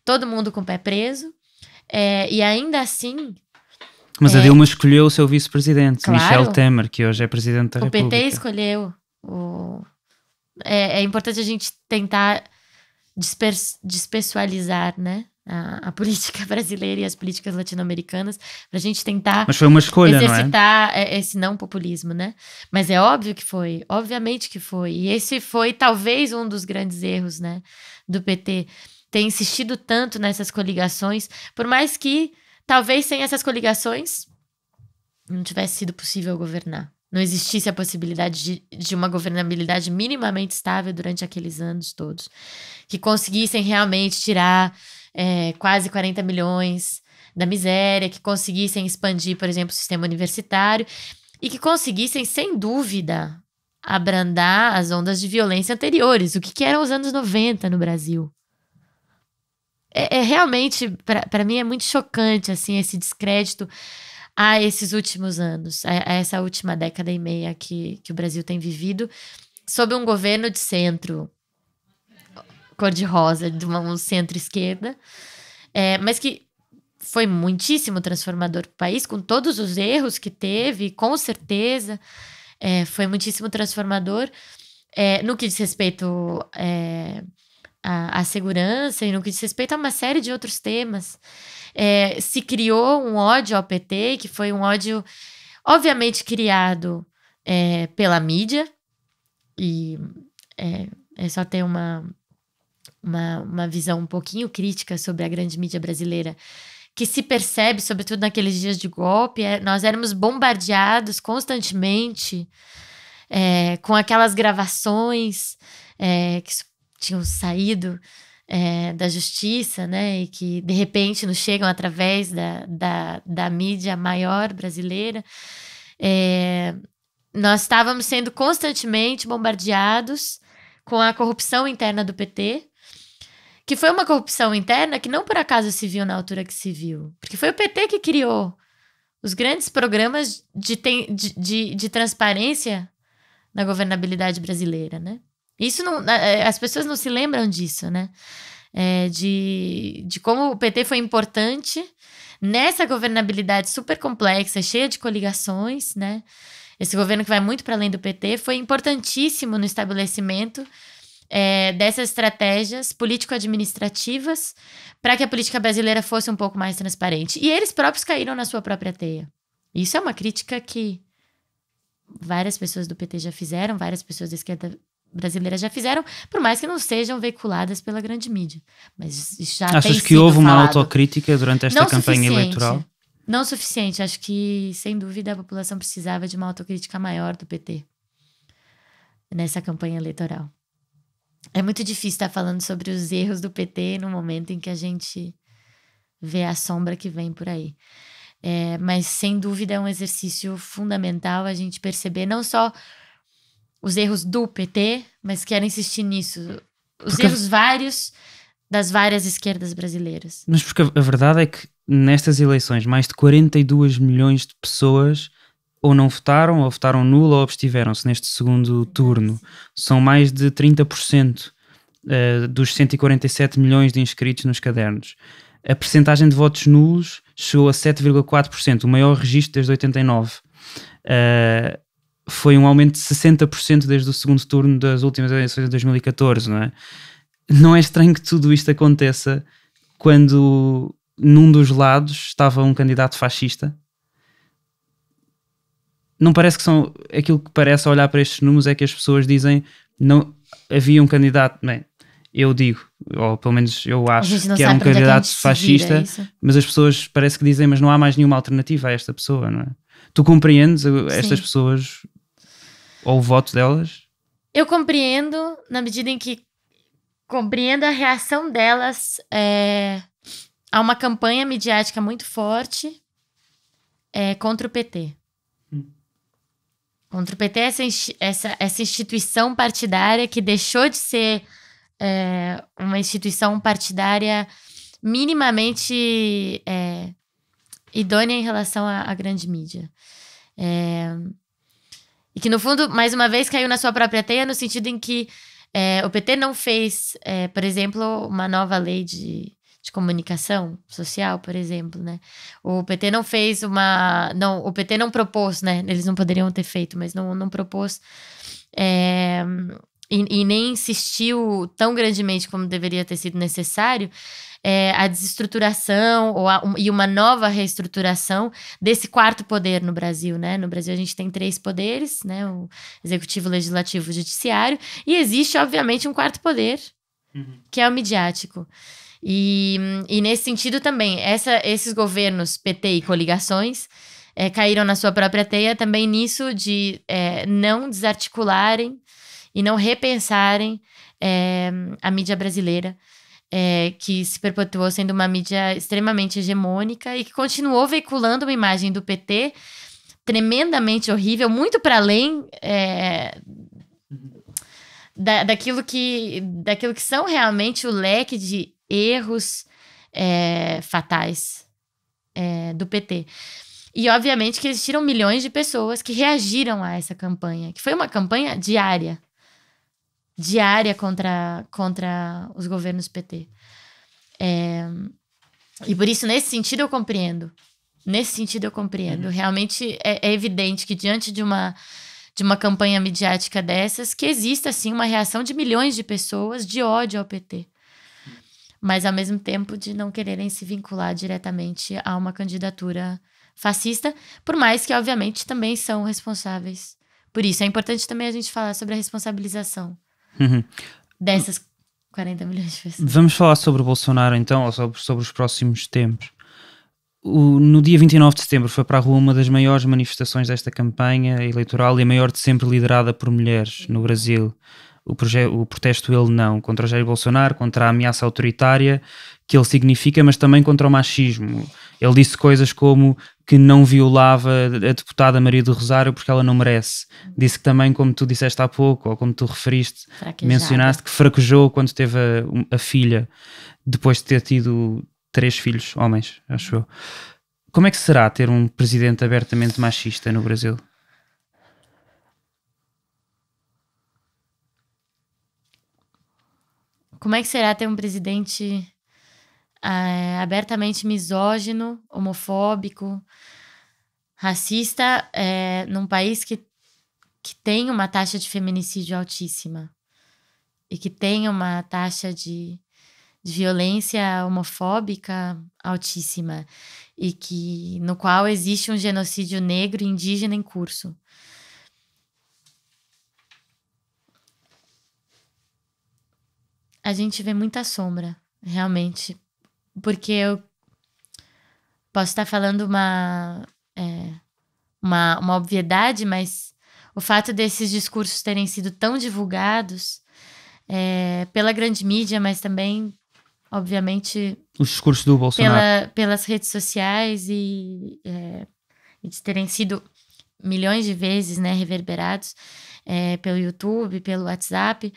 todo mundo com o pé preso, e ainda assim... Mas a Dilma escolheu o seu vice-presidente, Claro. Michel Temer, que hoje é presidente da O República. PT escolheu. É importante a gente tentar despessoalizar, né? A política brasileira e as políticas latino-americanas, pra gente tentar Mas foi uma escolha, exercitar esse não populismo, né? Mas é óbvio que foi, obviamente que foi. E esse foi talvez um dos grandes erros, né, do PT, ter insistido tanto nessas coligações, por mais que talvez sem essas coligações não tivesse sido possível governar. Não existisse a possibilidade de uma governabilidade minimamente estável durante aqueles anos todos. Que conseguissem realmente tirar quase 40 milhões da miséria, que conseguissem expandir, por exemplo, o sistema universitário e que conseguissem, sem dúvida, abrandar as ondas de violência anteriores. O que eram os anos 90 no Brasil? Realmente, para mim, é muito chocante assim, esse descrédito a esses últimos anos, a essa última década e meia que o Brasil tem vivido, sob um governo de centro cor-de-rosa, de um centro-esquerda, mas que foi muitíssimo transformador para o país, com todos os erros que teve, com certeza, foi muitíssimo transformador no que diz respeito à segurança e no que diz respeito a uma série de outros temas. Se criou um ódio ao PT, que foi um ódio obviamente criado pela mídia, e é só ter uma visão um pouquinho crítica sobre a grande mídia brasileira, que se percebe, sobretudo naqueles dias de golpe, nós éramos bombardeados constantemente com aquelas gravações que tinham saído da justiça, né, e que de repente nos chegam através da mídia maior brasileira. Nós estávamos sendo constantemente bombardeados com a corrupção interna do PT, que foi uma corrupção interna que não por acaso se viu na altura que se viu, porque foi o PT que criou os grandes programas de transparência na governabilidade brasileira, né? Isso não, as pessoas não se lembram disso, né? De como o PT foi importante nessa governabilidade super complexa, cheia de coligações, né? Esse governo que vai muito para além do PT foi importantíssimo no estabelecimento dessas estratégias político-administrativas para que a política brasileira fosse um pouco mais transparente. E eles próprios caíram na sua própria teia. Isso é uma crítica que várias pessoas do PT já fizeram, várias pessoas da esquerda brasileira já fizeram, por mais que não sejam veiculadas pela grande mídia. Mas isso já Achas tem que sido houve uma falado. autocrítica durante esta campanha eleitoral? Não o suficiente. Acho que, sem dúvida, a população precisava de uma autocrítica maior do PT nessa campanha eleitoral. É muito difícil estar falando sobre os erros do PT no momento em que a gente vê a sombra que vem por aí. Mas, sem dúvida, é um exercício fundamental a gente perceber não só os erros do PT, mas quero insistir nisso. Os erros vários das várias esquerdas brasileiras. Mas porque a verdade é que nestas eleições mais de 42 milhões de pessoas ou não votaram, ou votaram nulo, ou abstiveram-se neste segundo turno. São mais de 30% dos 147 milhões de inscritos nos cadernos. A percentagem de votos nulos chegou a 7,4%, o maior registro desde 89. Foi um aumento de 60% desde o segundo turno das últimas eleições de 2014, não é? Não é estranho que tudo isto aconteça quando num dos lados estava um candidato fascista? Não parece que são... Aquilo que parece olhar para estes números é que as pessoas dizem não havia um candidato... Bem, eu digo, ou pelo menos eu acho que era um candidato fascista, mas as pessoas parece que dizem, mas não há mais nenhuma alternativa a esta pessoa, não é? Tu compreendes estas pessoas ou o voto delas? Eu compreendo na medida em que compreendo a reação delas a uma campanha midiática muito forte contra o PT. Contra o PT, essa instituição partidária que deixou de ser uma instituição partidária minimamente idônea em relação à grande mídia. E que, no fundo, mais uma vez, caiu na sua própria teia, no sentido em que o PT não fez, por exemplo, uma nova lei de comunicação social, por exemplo, né? O PT não fez o PT não propôs, né? Eles não poderiam ter feito, mas não propôs e nem insistiu tão grandemente como deveria ter sido necessário a desestruturação e uma nova reestruturação desse quarto poder no Brasil, né? No Brasil a gente tem 3 poderes, né? O executivo, legislativo e judiciário, e existe, obviamente, um quarto poder, que é o midiático. E nesse sentido também, esses governos PT e coligações caíram na sua própria teia também nisso de não desarticularem e não repensarem a mídia brasileira, que se perpetuou sendo uma mídia extremamente hegemônica e que continuou veiculando uma imagem do PT tremendamente horrível, muito para além daquilo que são realmente o leque de erros fatais do PT. E, obviamente, que existiram milhões de pessoas que reagiram a essa campanha, que foi uma campanha diária contra os governos PT. E por isso, nesse sentido, eu compreendo. Realmente é evidente que diante de uma campanha midiática dessas, que exista, assim, uma reação de milhões de pessoas de ódio ao PT. Mas, ao mesmo tempo, de não quererem se vincular diretamente a uma candidatura fascista, por mais que, obviamente, também são responsáveis por isso. É importante também a gente falar sobre a responsabilização dessas 40 milhões de pessoas. Vamos falar sobre o Bolsonaro, então, ou sobre os próximos tempos. No dia 29 de setembro foi para a rua uma das maiores manifestações desta campanha eleitoral e a maior de sempre, liderada por mulheres no Brasil. O protesto Ele Não, contra o Jair Bolsonaro, contra a ameaça autoritária que ele significa, mas também contra o machismo. Ele disse coisas como que não violava a deputada Maria do Rosário porque ela não merece. Disse que também, como tu disseste há pouco, ou como tu referiste, mencionaste que fraquejou quando teve a filha, depois de ter tido 3 filhos homens, acho eu. Como é que será ter um presidente abertamente machista no Brasil? Como é que será ter um presidente abertamente misógino, homofóbico, racista, num país que tem uma taxa de feminicídio altíssima e que tem uma taxa de violência homofóbica altíssima e no qual existe um genocídio negro e indígena em curso? A gente vê muita sombra, realmente. Porque eu posso estar falando uma obviedade, mas o fato desses discursos terem sido tão divulgados pela grande mídia, mas também, obviamente... Os discursos do Bolsonaro. Pelas redes sociais e de terem sido milhões de vezes, né, reverberados pelo YouTube, pelo WhatsApp...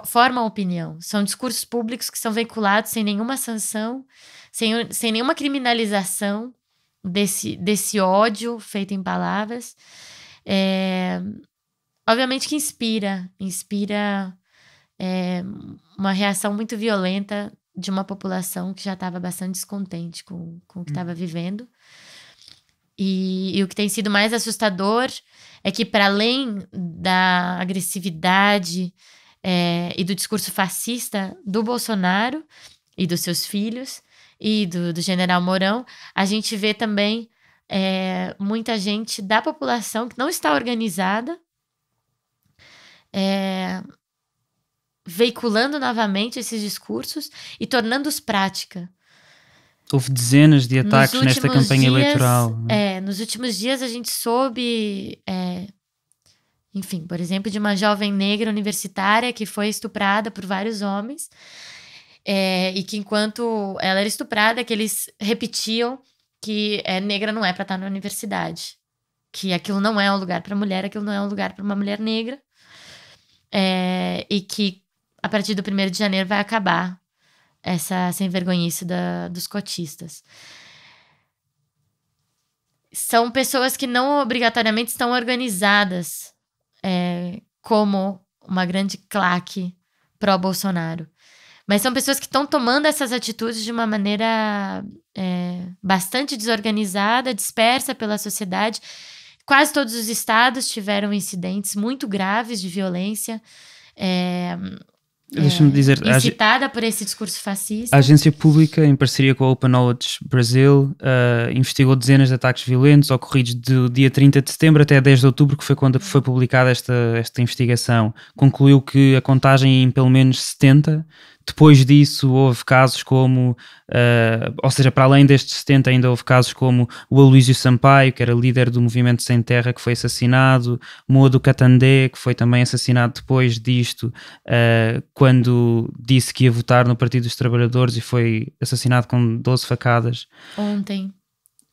formam opinião. São discursos públicos que são veiculados sem nenhuma sanção, sem nenhuma criminalização desse ódio feito em palavras. Obviamente que inspira uma reação muito violenta de uma população que já estava bastante descontente com o que estava vivendo. E o que tem sido mais assustador é que, para além da agressividade e do discurso fascista do Bolsonaro e dos seus filhos e do general Mourão, a gente vê também muita gente da população que não está organizada veiculando novamente esses discursos e tornando-os prática. Houve dezenas de ataques nesta campanha eleitoral. Nos últimos dias a gente soube enfim, por exemplo, de uma jovem negra universitária que foi estuprada por vários homens, e que enquanto ela era estuprada, que eles repetiam que negra não é para estar na universidade, que aquilo não é um lugar para mulher, aquilo não é um lugar para uma mulher negra, e que a partir do 1º de janeiro vai acabar essa sem-vergonhice dos cotistas. São pessoas que não obrigatoriamente estão organizadas como uma grande claque pró-Bolsonaro. Mas são pessoas que estão tomando essas atitudes de uma maneira bastante desorganizada, dispersa pela sociedade. Quase todos os estados tiveram incidentes muito graves de violência. Deixa-me dizer, incitada por esse discurso fascista. A agência pública, em parceria com a Open Knowledge Brasil, investigou dezenas de ataques violentos ocorridos do dia 30 de setembro até 10 de outubro, que foi quando foi publicada esta investigação. Concluiu que a contagem em pelo menos 70. Depois disso houve casos como, ou seja, para além destes 70 ainda houve casos como o Aloísio Sampaio, que era líder do Movimento Sem Terra, que foi assassinado, Modo Katandé, que foi também assassinado depois disto, quando disse que ia votar no Partido dos Trabalhadores e foi assassinado com 12 facadas.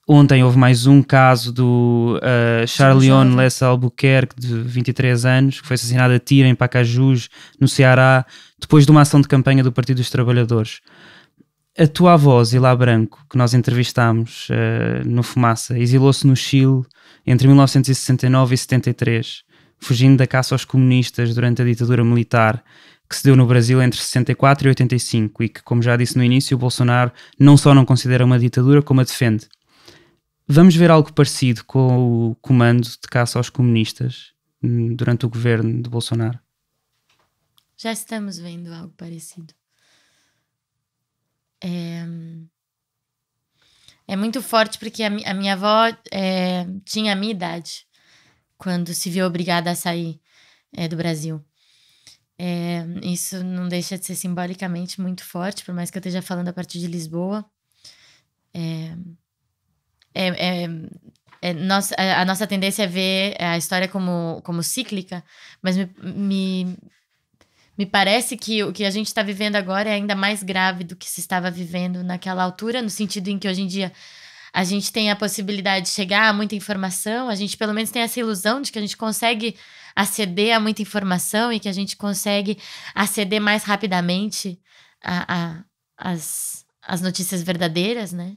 Ontem houve mais um caso do Charleon Lessa Albuquerque, de 23 anos, que foi assassinado a tiro em Pacajus, no Ceará, depois de uma ação de campanha do Partido dos Trabalhadores. A tua avó, Zilá Branco, que nós entrevistámos no Fumaça, exilou-se no Chile entre 1969 e 73, fugindo da caça aos comunistas durante a ditadura militar, que se deu no Brasil entre 64 e 85, e que, como já disse no início, o Bolsonaro não só não considera uma ditadura, como a defende. Vamos ver algo parecido com o comando de caça aos comunistas durante o governo de Bolsonaro? Já estamos vendo algo parecido. É muito forte porque a minha avó tinha a minha idade quando se viu obrigada a sair do Brasil. Isso não deixa de ser simbolicamente muito forte, por mais que eu esteja falando a partir de Lisboa. A nossa tendência é ver a história como cíclica, mas me parece que o que a gente está vivendo agora é ainda mais grave do que se estava vivendo naquela altura, no sentido em que hoje em dia a gente tem a possibilidade de chegar a muita informação, a gente pelo menos tem essa ilusão de que a gente consegue aceder a muita informação e que a gente consegue aceder mais rapidamente às notícias verdadeiras, né?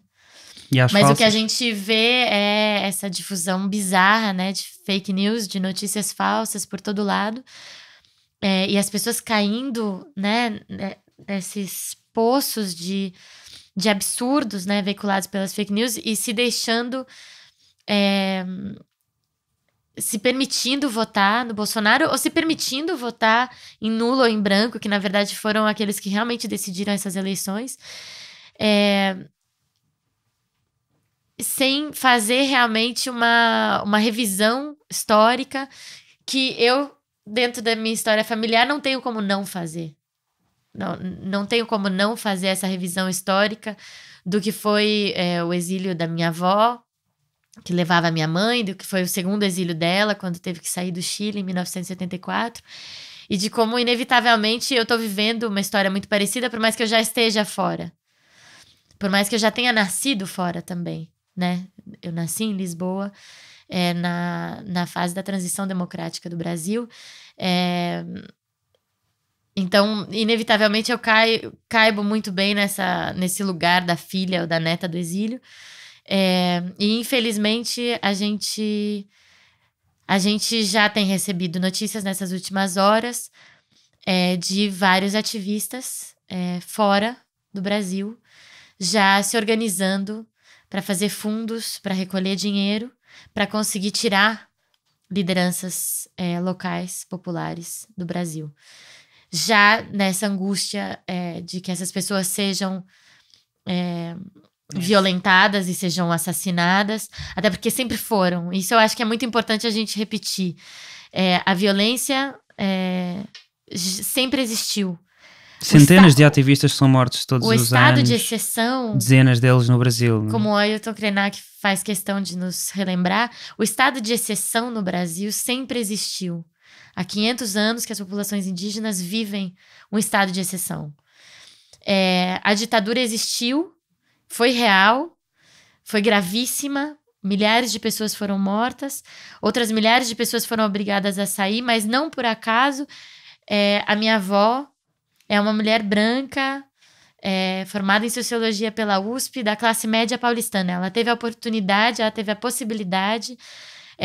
Mas falsas. O que a gente vê é essa difusão bizarra, né, de fake news, de notícias falsas por todo lado, e as pessoas caindo, né, nesses poços de absurdos, né, veiculados pelas fake news e se deixando, se permitindo votar no Bolsonaro ou se permitindo votar em nulo ou em branco, que na verdade foram aqueles que realmente decidiram essas eleições, sem fazer realmente uma revisão histórica que eu, dentro da minha história familiar, não tenho como não fazer. Não tenho como não fazer essa revisão histórica do que foi o exílio da minha avó, que levava a minha mãe, do que foi o segundo exílio dela, quando teve que sair do Chile em 1974, e de como, inevitavelmente, eu estou vivendo uma história muito parecida, por mais que eu já esteja fora. Por mais que eu já tenha nascido fora também, né? Eu nasci em Lisboa, na fase da transição democrática do Brasil. Então, inevitavelmente, eu caibo muito bem nesse lugar da filha ou da neta do exílio. E, infelizmente, a gente já tem recebido notícias nessas últimas horas de vários ativistas fora do Brasil já se organizando para fazer fundos, para recolher dinheiro, para conseguir tirar lideranças locais, populares do Brasil. Já nessa angústia de que essas pessoas sejam violentadas e sejam assassinadas, até porque sempre foram. Isso eu acho que é muito importante a gente repetir. A violência sempre existiu. Centenas de ativistas são mortos todos os anos. O estado de exceção... Dezenas deles no Brasil. Como o Ailton Krenak faz questão de nos relembrar, o estado de exceção no Brasil sempre existiu. Há 500 anos que as populações indígenas vivem um estado de exceção. A ditadura existiu, foi real, foi gravíssima, milhares de pessoas foram mortas, outras milhares de pessoas foram obrigadas a sair, mas não por acaso. A minha avó é uma mulher branca, formada em sociologia pela USP, da classe média paulistana. Ela teve a oportunidade, ela teve a possibilidade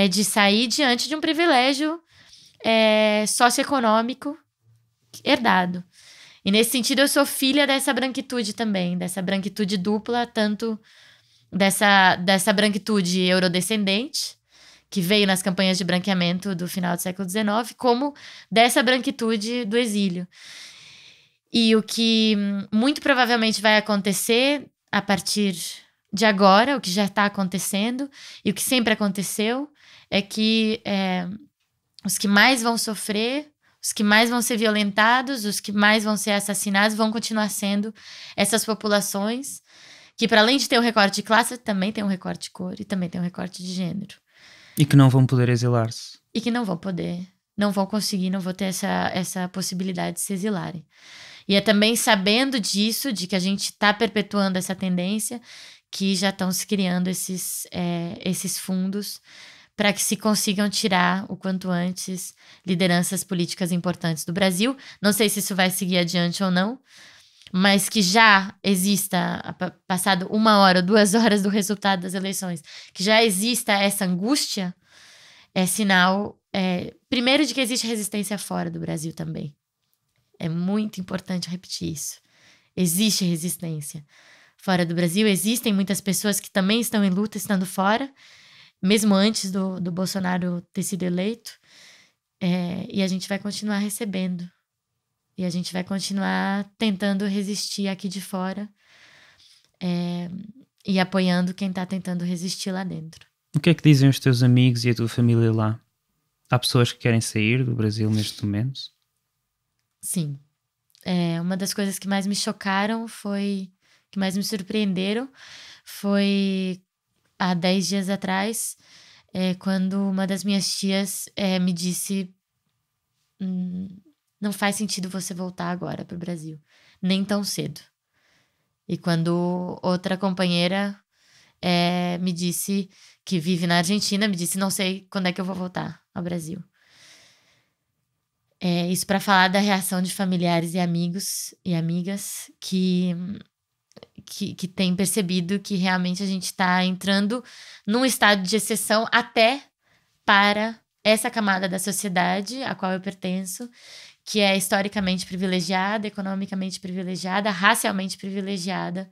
de sair diante de um privilégio socioeconômico herdado. E nesse sentido eu sou filha dessa branquitude também, dessa branquitude dupla, tanto dessa branquitude eurodescendente, que veio nas campanhas de branqueamento do final do século XIX, como dessa branquitude do exílio. E o que muito provavelmente vai acontecer a partir de agora, o que já está acontecendo, e o que sempre aconteceu, é que os que mais vão sofrer, os que mais vão ser violentados, os que mais vão ser assassinados, vão continuar sendo essas populações que, para além de ter um recorte de classe, também tem um recorte de cor e também tem um recorte de gênero. E que não vão poder exilar-se. E que não vão poder, não vão conseguir, não vão ter essa possibilidade de se exilarem. E é também sabendo disso, de que a gente está perpetuando essa tendência, que já estão se criando esses fundos para que se consigam tirar o quanto antes lideranças políticas importantes do Brasil. Não sei se isso vai seguir adiante ou não, mas que já exista, passado 1 hora ou 2 horas do resultado das eleições, que já exista essa angústia, é sinal, primeiro, de que existe resistência fora do Brasil também. É muito importante repetir isso. Existe resistência fora do Brasil, existem muitas pessoas que também estão em luta, estando fora, mesmo antes do Bolsonaro ter sido eleito, e a gente vai continuar recebendo. E a gente vai continuar tentando resistir aqui de fora, e apoiando quem está tentando resistir lá dentro. O que é que dizem os teus amigos e a tua família lá? Há pessoas que querem sair do Brasil neste momento? Sim. Uma das coisas que mais me chocaram que mais me surpreenderam, foi há 10 dias atrás, quando uma das minhas tias me disse: não faz sentido você voltar agora para o Brasil, nem tão cedo. E quando outra companheira me disse, que vive na Argentina, me disse: não sei quando é que eu vou voltar ao Brasil. Isso para falar da reação de familiares e amigos e amigas que têm percebido que realmente a gente está entrando num estado de exceção até para essa camada da sociedade a qual eu pertenço, que é historicamente privilegiada, economicamente privilegiada, racialmente privilegiada,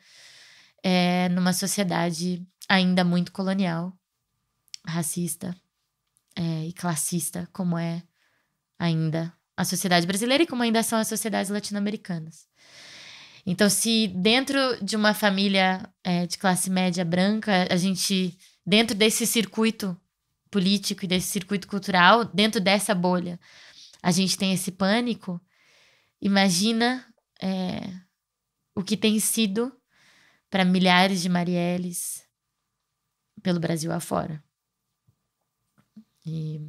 numa sociedade ainda muito colonial, racista e classista, como é ainda a sociedade brasileira e como ainda são as sociedades latino-americanas. Então, se dentro de uma família de classe média branca, a gente, dentro desse circuito político e desse circuito cultural, dentro dessa bolha, a gente tem esse pânico, imagina o que tem sido para milhares de Marielles pelo Brasil afora. E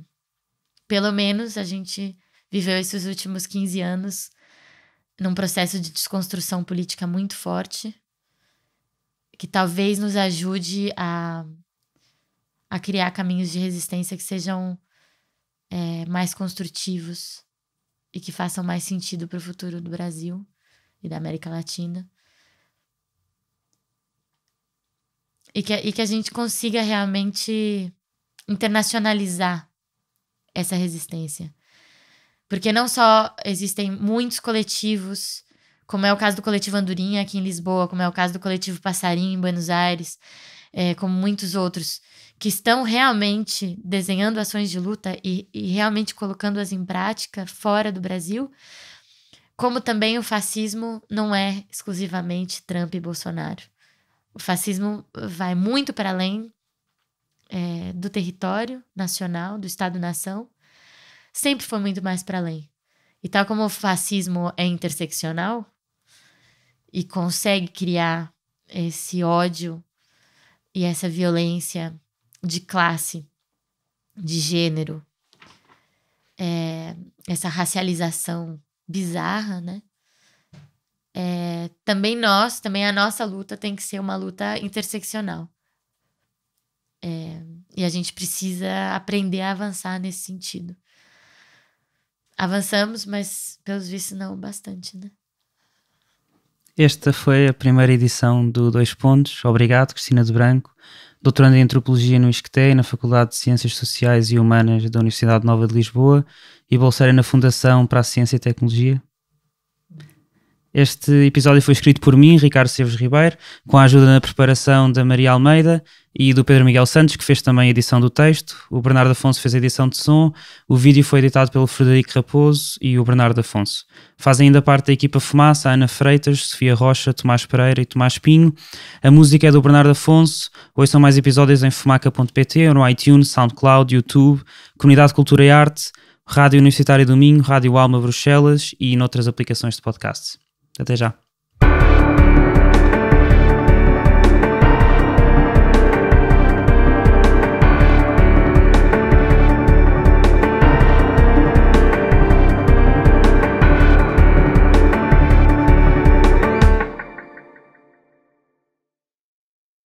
pelo menos a gente viveu esses últimos 15 anos num processo de desconstrução política muito forte, que talvez nos ajude a criar caminhos de resistência que sejam mais construtivos e que façam mais sentido para o futuro do Brasil e da América Latina. E que a gente consiga realmente internacionalizar essa resistência. Porque não só existem muitos coletivos, como é o caso do Coletivo Andorinha aqui em Lisboa, como é o caso do Coletivo Passarinho em Buenos Aires, como muitos outros, que estão realmente desenhando ações de luta e realmente colocando-as em prática fora do Brasil, como também o fascismo não é exclusivamente Trump e Bolsonaro. O fascismo vai muito para além do território nacional, do Estado-nação, sempre foi muito mais para além. E tal como o fascismo é interseccional e consegue criar esse ódio e essa violência de classe, de gênero, essa racialização bizarra, né? Também a nossa luta tem que ser uma luta interseccional. E a gente precisa aprender a avançar nesse sentido. Avançamos, mas pelos vistos não bastante, né? Esta foi a primeira edição do 2 Pontos. Obrigado, Cristina de Branco, doutoranda em Antropologia no ISCTE, na Faculdade de Ciências Sociais e Humanas da Universidade Nova de Lisboa e bolseira na Fundação para a Ciência e Tecnologia. Este episódio foi escrito por mim, Ricardo Seves Ribeiro, com a ajuda na preparação da Maria Almeida e do Pedro Miguel Santos, que fez também a edição do texto. O Bernardo Afonso fez a edição de som. O vídeo foi editado pelo Frederico Raposo e o Bernardo Afonso. Fazem ainda parte da equipa Fumaça a Ana Freitas, Sofia Rocha, Tomás Pereira e Tomás Pinho. A música é do Bernardo Afonso. Ouçam mais episódios em fumaca.pt ou no iTunes, SoundCloud, YouTube, Comunidade Cultura e Arte, Rádio Universitária do Minho, Rádio Alma Bruxelas e noutras aplicações de podcast. Até já.